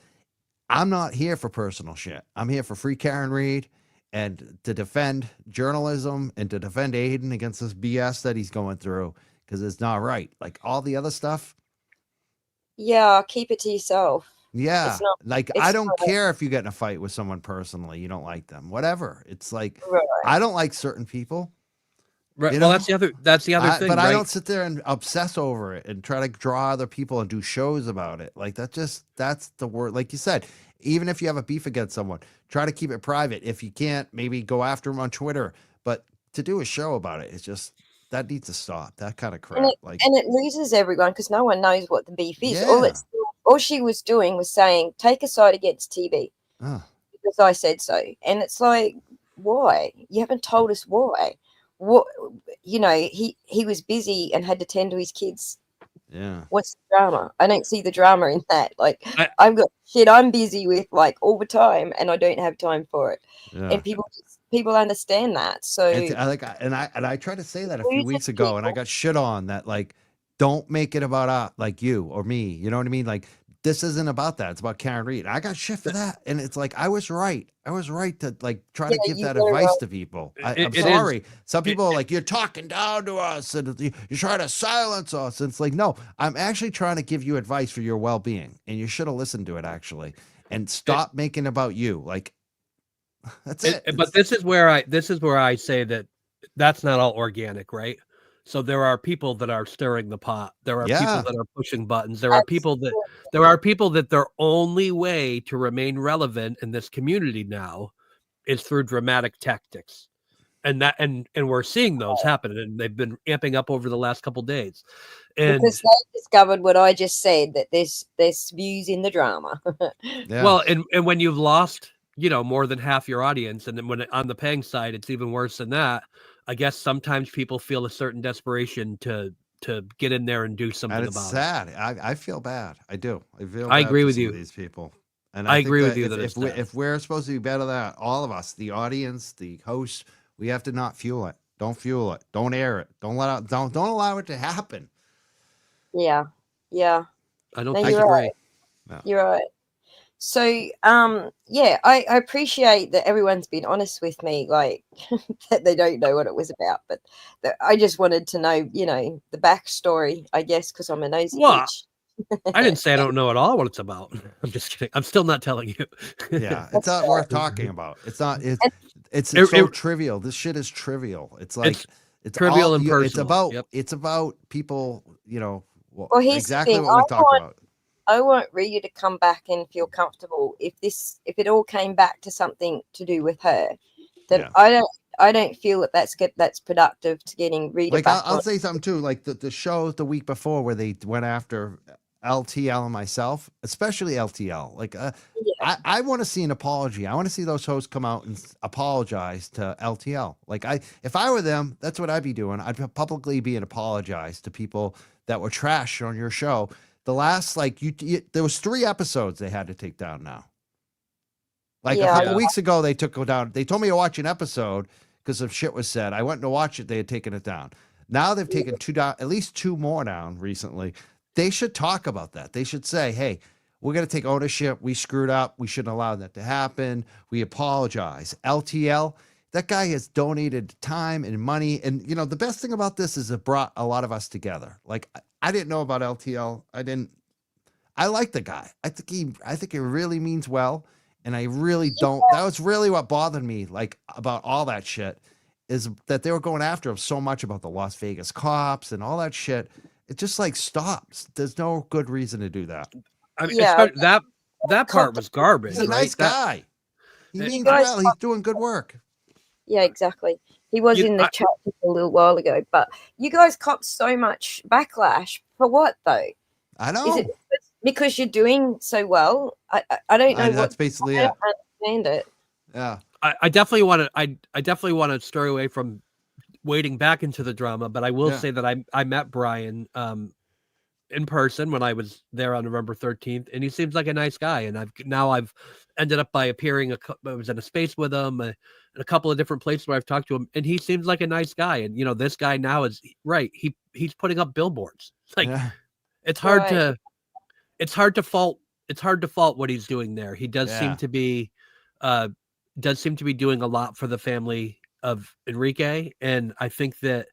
I'm not here for personal shit. I'm here for free Karen Reed and to defend journalism and to defend Aiden against this BS that he's going through, because it's not right. Like, all the other stuff. Yeah, keep it to yourself. Yeah. It's not, Like, I don't care if you get in a fight with someone personally, you don't like them, whatever. It's like, right. I don't like certain people. Right. Well, that's the other thing. But right? I don't sit there and obsess over it and try to draw other people and do shows about it. Like, that's the word. Like you said, even if you have a beef against someone, try to keep it private. If you can't, maybe go after them on Twitter. But to do a show about it, it's just, that needs to stop. That kind of crap. And it loses everyone because no one knows what the beef is. Yeah. All she was doing was saying, take a side against TV because I said so. And it's like, why? You haven't told us why. What, he was busy and had to tend to his kids. Yeah. What's the drama? I don't see the drama in that. Like, I've got shit I'm busy with, like, all the time, and I don't have time for it. Yeah. And people understand that. So I tried to say that a few weeks ago, and I got shit on that. Like, don't make it about like you or me. You know what I mean? Like, this isn't about that. It's about Karen Reed. I got shit for that. And it's like, I was right. I was right to try to give that advice to people. I'm sorry. Some people are like, you're talking down to us and you're trying to silence us. And it's like, no, I'm actually trying to give you advice for your well-being. And you should have listened to it, actually. And stop making about you. Like, that's it. But this is where I say that that's not all organic, right? So there are people that are stirring the pot. There are people that are pushing buttons. There are people that their only way to remain relevant in this community now is through dramatic tactics. And we're seeing those happen, and they've been amping up over the last couple of days. And because they discovered what I just said, that there's views in the drama. Well, and when you've lost, more than half your audience, and then when on the paying side, it's even worse than that. I guess sometimes people feel a certain desperation to get in there and do something about it. It's sad. I feel bad. I do. I agree with you. These people. And I agree with you if we're supposed to be better than that, all of us, the audience, the hosts, we have to not fuel it. Don't fuel it. Don't air it. Don't allow it to happen. Yeah. I don't No, disagree. you're right. No. You're right. So, yeah, I appreciate that everyone's been honest with me, like that they don't know what it was about, but I just wanted to know, the backstory, I guess, because I'm a nosy Well, bitch. I didn't say I don't know at all what it's about. I'm just kidding. I'm still not telling you. Yeah, it's not worth talking about. It's not. And It's It- so it- trivial. This shit is trivial. It's like it's trivial and It's personal. about. Yep. It's about people. Well, Well, here's the exactly thing. what we talked about. I want Ryu to come back and feel comfortable. If it all came back to something to do with her, then Yeah. I don't feel that that's productive to getting Rita Like back I'll on. say something too. Like the show the week before where they went after LTL and myself, especially LTL. Like Yeah. I want to see an apology. I want to see those hosts come out and apologize to LTL. Like if I were them, that's what I'd be doing. I'd publicly be and apologize to people that were trash on your show. The last there was 3 episodes they had to take down now. Like a couple weeks ago, they took it down. They told me to watch an episode because of shit was said. I went to watch it. They had taken it down. Now they've taken 2 down, at least 2 more down recently. They should talk about that. They should say, hey, we're going to take ownership. We screwed up. We shouldn't allow that to happen. We apologize. LTL, that guy has donated time and money. And, the best thing about this is it brought a lot of us together. Like, I didn't know about LTL. I like the guy. I think he really means well. And I really don't. That was really what bothered me, like about all that shit, is that they were going after him so much about the Las Vegas cops and all that shit. It just stops. There's no good reason to do that. I mean, that part was garbage. He's a nice guy. He means well. He's doing good work. Yeah, exactly. He was in the chat a little while ago, but you guys copped so much backlash for what though? I know. Is it because you're doing so well? I don't know. That's basically it. I don't understand it. Yeah. I definitely want to. I definitely want to stray away from wading back into the drama, but I will say that I met Brian in person when I was there on November 13th, and he seems like a nice guy. And I've ended up by appearing. I was in a space with him in a couple of different places where I've talked to him, and he seems like a nice guy. And this guy now is right. He's putting up billboards. Like it's hard to. It's hard to fault what he's doing there. He does seem to be doing a lot for the family of Enrique, and I think that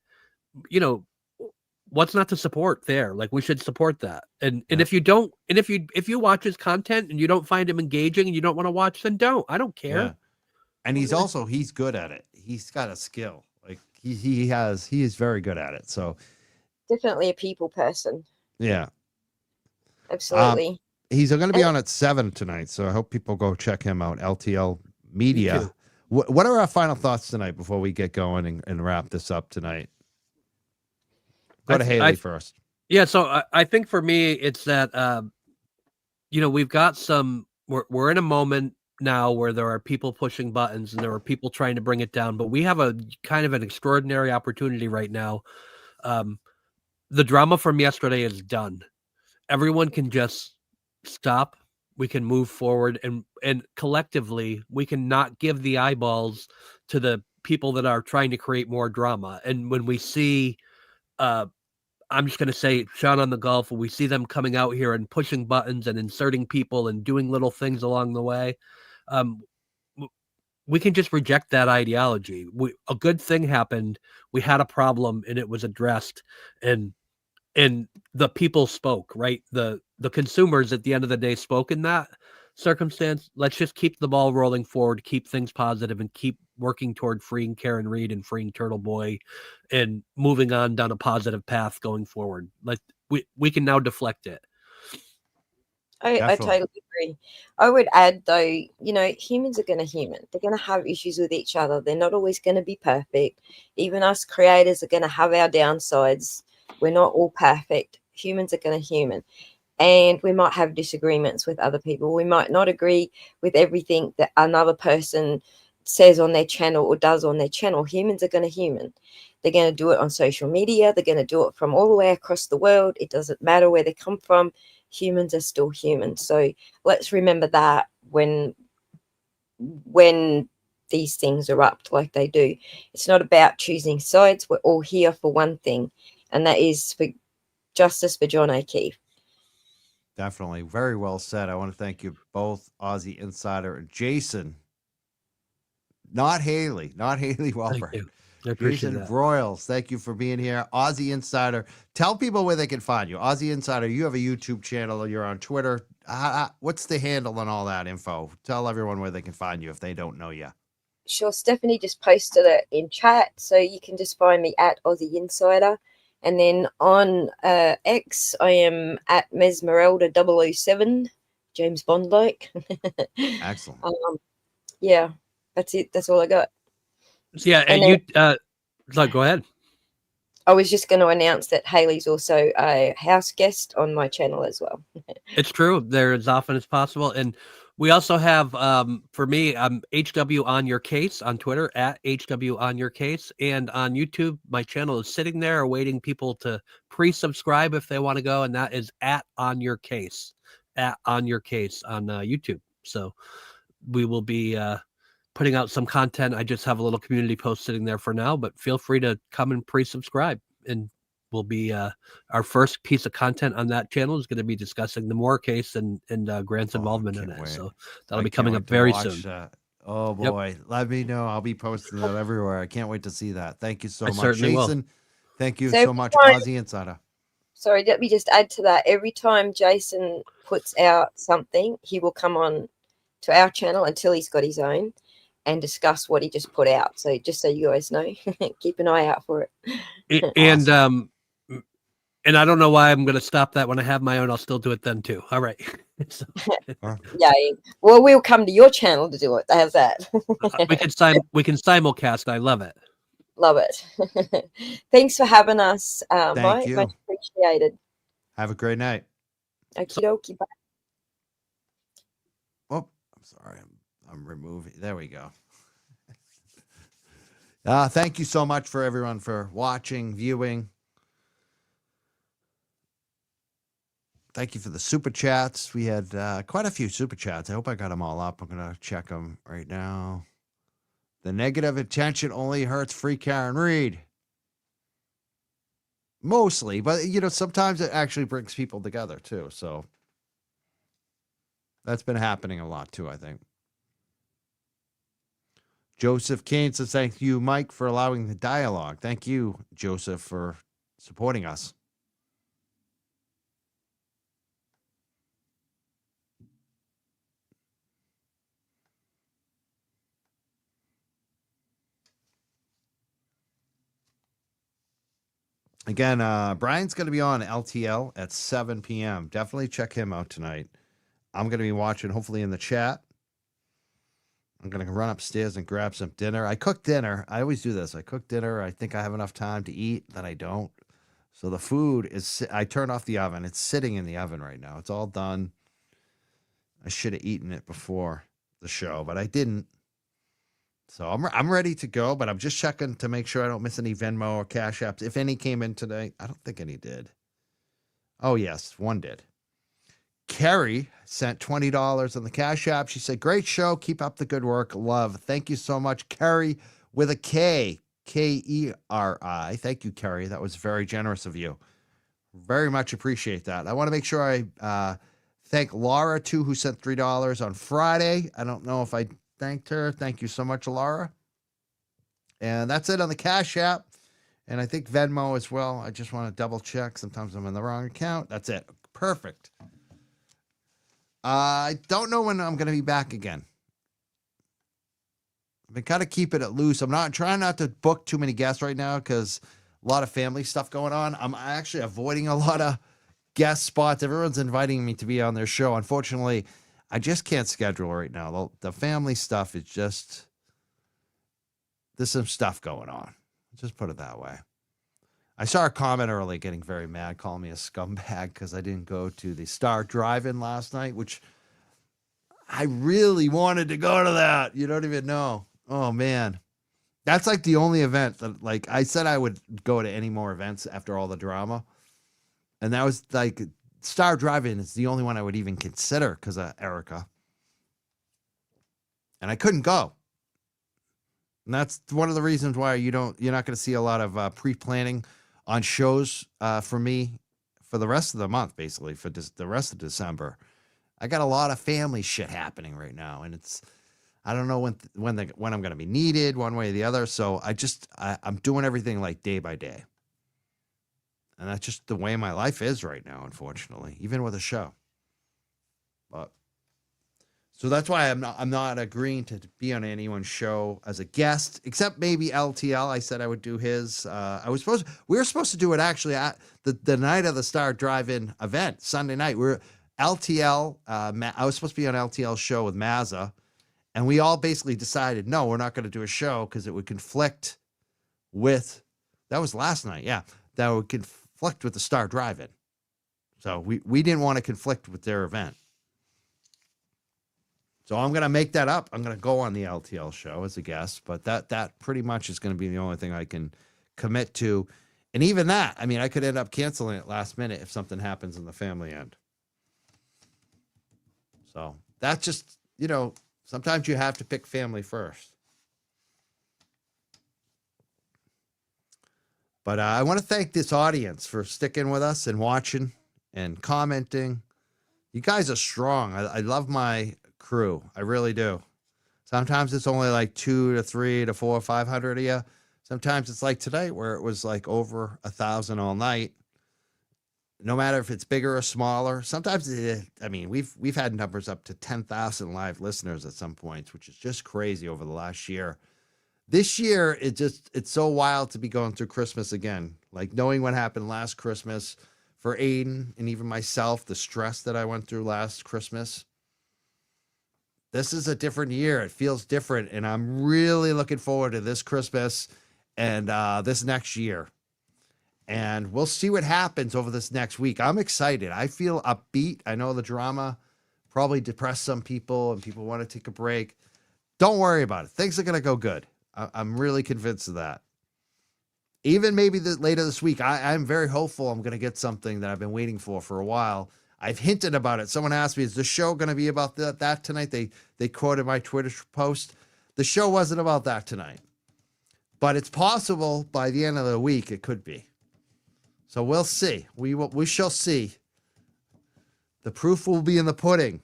what's not to support there? Like we should support that. And if you don't, and if you watch his content and you don't find him engaging and you don't want to watch, then don't. I don't care. Yeah. And he's good at it. He's got a skill. Like he is very good at it. So definitely a people person. Yeah. Absolutely. He's going to be on at 7 tonight, so I hope people go check him out. LTL Media. What are our final thoughts tonight before we get going and wrap this up tonight? Go to Haley first. Yeah, so I think for me, it's that we've got we're in a moment now where there are people pushing buttons and there are people trying to bring it down, but we have a kind of an extraordinary opportunity right now. The drama from yesterday is done. Everyone can just stop. We can move forward and collectively we can not give the eyeballs to the people that are trying to create more drama. And when we see, I'm just going to say Sean on the Golf, when we see them coming out here and pushing buttons and inserting people and doing little things along the way, we can just reject that ideology. A good thing happened. We had a problem and it was addressed, and the people spoke, right? The consumers at the end of the day spoke in that circumstance. Let's just keep the ball rolling forward, keep things positive, and keep working toward freeing Karen Reed and freeing Turtle Boy and moving on down a positive path going forward. Like we can now deflect it. I totally agree. I would add though, humans are going to human. They're going to have issues with each other. They're not always going to be perfect. Even us creators are going to have our downsides. We're not all perfect. Humans are going to human. And we might have disagreements with other people. We might not agree with everything that another person says on their channel or does on their channel. Humans are going to human. They're going to do it on social media. They're going to do it from all the way across the world. It doesn't matter where they come from. Humans are still human. So let's remember that when these things erupt like they do. It's not about choosing sides. We're all here for one thing, and that is for justice for John O'Keefe. Definitely. Very well said. I want to thank you both, Aussie Insider and Jason. Not Haley Thank Welper. you. I appreciate Jason that. Broyles, thank you for being here. Aussie Insider, tell people where they can find you. Aussie Insider, you have a YouTube channel. You're on Twitter. What's the handle and all that info? Tell everyone where they can find you if they don't know you. Sure, Stephanie just posted it in chat, so you can just find me at Aussie Insider. And then on X, I am at Mesmeralda007, James Bond like. Excellent. Yeah, that's it. That's all I got. Yeah, and then you so go ahead. I was just going to announce that Haley's also a house guest on my channel as well. It's true. They're as often as possible. And we also have, for me, I'm HW on your case on Twitter at HW on your case. And on YouTube, my channel is sitting there awaiting people to pre-subscribe if they want to go. And that is at on your case on YouTube. So we will be putting out some content. I just have a little community post sitting there for now, but feel free to come and pre-subscribe, and will be our first piece of content on that channel is going to be discussing the Moore case and Grant's involvement in it. Wait. So that'll be coming up very soon. Oh boy, let me know. I'll be posting that everywhere. I can't wait to see that. Thank you so much, certainly will. Jason. Thank you So so much, every Aussie Insider. Sorry, let me just add to that. Every time Jason puts out something, he will come on to our channel until he's got his own and discuss what he just put out. So just so you guys know, keep an eye out for it. And and I don't know why I'm going to stop that. When I have my own, I'll still do it then too. All right. So, Yeah. Well, we'll come to your channel to do it. How's that? we can simulcast. I love it. Love it. Thanks for having us, Mike. you. Much appreciated. Have a great night. Okie dokie. Bye. Oh, I'm sorry. I'm removing. There we go. Thank you so much for everyone for watching, viewing. Thank you for the super chats. We had quite a few super chats. I hope I got them all up. I'm going to check them right now. The negative attention only hurts free Karen Reed. Mostly, but sometimes it actually brings people together too. So that's been happening a lot too, I think. Joseph Kane says, thank you, Mike, for allowing the dialogue. Thank you, Joseph, for supporting us. Again, Brian's going to be on LTL at 7 p.m. Definitely check him out tonight. I'm going to be watching, hopefully, in the chat. I'm going to run upstairs and grab some dinner. I cook dinner. I always do this. I cook dinner. I think I have enough time to eat, then I don't. So the food is, I turned off the oven. It's sitting in the oven right now. It's all done. I should have eaten it before the show, but I didn't. So I'm ready to go, but I'm just checking to make sure I don't miss any Venmo or Cash Apps. If any came in today, I don't think any did. Oh, yes, one did. Carrie sent $20 on the Cash App. She said, great show. Keep up the good work. Love. Thank you so much, Carrie, with a K. Keri. Thank you, Carrie. That was very generous of you. Very much appreciate that. I want to make sure I thank Laura, too, who sent $3 on Friday. I don't know if I thanked her. Thank you so much, Laura. And that's it on the Cash App. And I think Venmo as well. I just want to double check. Sometimes I'm in the wrong account. That's it. Perfect. I don't know when I'm going to be back again. I've been kind of keeping it loose. I'm not trying not to book too many guests right now because a lot of family stuff going on. I'm actually avoiding a lot of guest spots. Everyone's inviting me to be on their show. Unfortunately, I just can't schedule right now. The family stuff is just, there's some stuff going on. Just put it that way. I saw a comment early getting very mad, calling me a scumbag because I didn't go to the Star Drive-In last night, which I really wanted to go to that. You don't even know. Oh, man. That's like the only event that, like, I said I would go to any more events after all the drama. And that was like, Star Drive-In is the only one I would even consider because of Erica. And I couldn't go. And that's one of the reasons why you're not going to see a lot of pre-planning on shows for me for the rest of the month, basically for the rest of December. I got a lot of family shit happening right now, and I don't know when I'm going to be needed one way or the other. So I'm doing everything like day by day. And that's just the way my life is right now, unfortunately, even with a show. But so that's why I'm not agreeing to be on anyone's show as a guest, except maybe LTL. I said I would do his. We were supposed to do it actually at the night of the Star Drive-In event, Sunday night. LTL. I was supposed to be on LTL's show with Mazza, and we all basically decided, no, we're not going to do a show because it would conflict with. That was last night, yeah. That would conflict with the Star Drive-In. So we didn't want to conflict with their event. So I'm going to make that up. I'm going to go on the LTL show as a guest, but that pretty much is going to be the only thing I can commit to. And even that, I mean, I could end up canceling it last minute if something happens in the family end. So that's just, sometimes you have to pick family first. But I want to thank this audience for sticking with us and watching and commenting. You guys are strong. I love my crew. I really do. Sometimes it's only like 2 to 3 to 4 or 500 of you. Sometimes it's like tonight where it was like over 1,000 all night. No matter if it's bigger or smaller. Sometimes, we've had numbers up to 10,000 live listeners at some points, which is just crazy over the last year. This year, it's so wild to be going through Christmas again. Like knowing what happened last Christmas for Aiden and even myself, the stress that I went through last Christmas. This is a different year. It feels different. And I'm really looking forward to this Christmas and this next year. And we'll see what happens over this next week. I'm excited. I feel upbeat. I know the drama probably depressed some people and people want to take a break. Don't worry about it. Things are going to go good. I'm really convinced of that. Even maybe later this week, I'm very hopeful I'm going to get something that I've been waiting for a while. I've hinted about it. Someone asked me, is the show going to be about that tonight? They quoted my Twitter post. The show wasn't about that tonight. But it's possible by the end of the week it could be. So we'll see. We shall see. The proof will be in the pudding.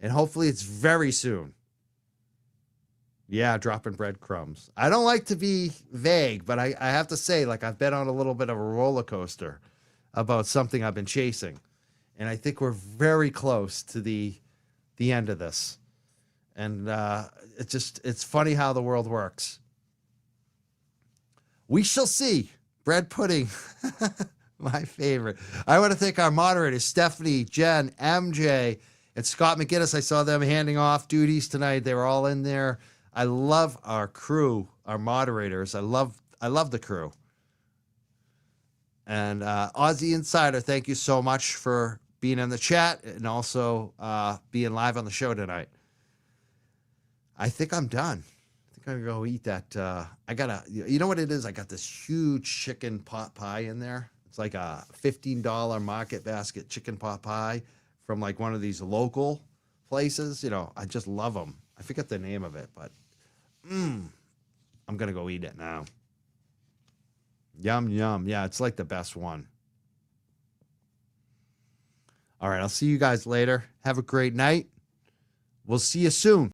And hopefully it's very soon. Yeah, dropping breadcrumbs. I don't like to be vague, but I have to say, like, I've been on a little bit of a roller coaster about something I've been chasing. And I think we're very close to the end of this. And it's funny how the world works. We shall see. Bread pudding, my favorite. I want to thank our moderators, Stephanie, Jen, MJ, and Scott McGinnis. I saw them handing off duties tonight. They were all in there. I love our crew, our moderators. I love the crew. And Aussie Insider, thank you so much for being in the chat and also being live on the show tonight. I think I'm done. I think I'm going to go eat that. You know what it is? I got this huge chicken pot pie in there. It's like a $15 market basket chicken pot pie from like one of these local places. I just love them. I forget the name of it, but I'm going to go eat it now. Yum, yum. Yeah, it's like the best one. All right, I'll see you guys later. Have a great night. We'll see you soon.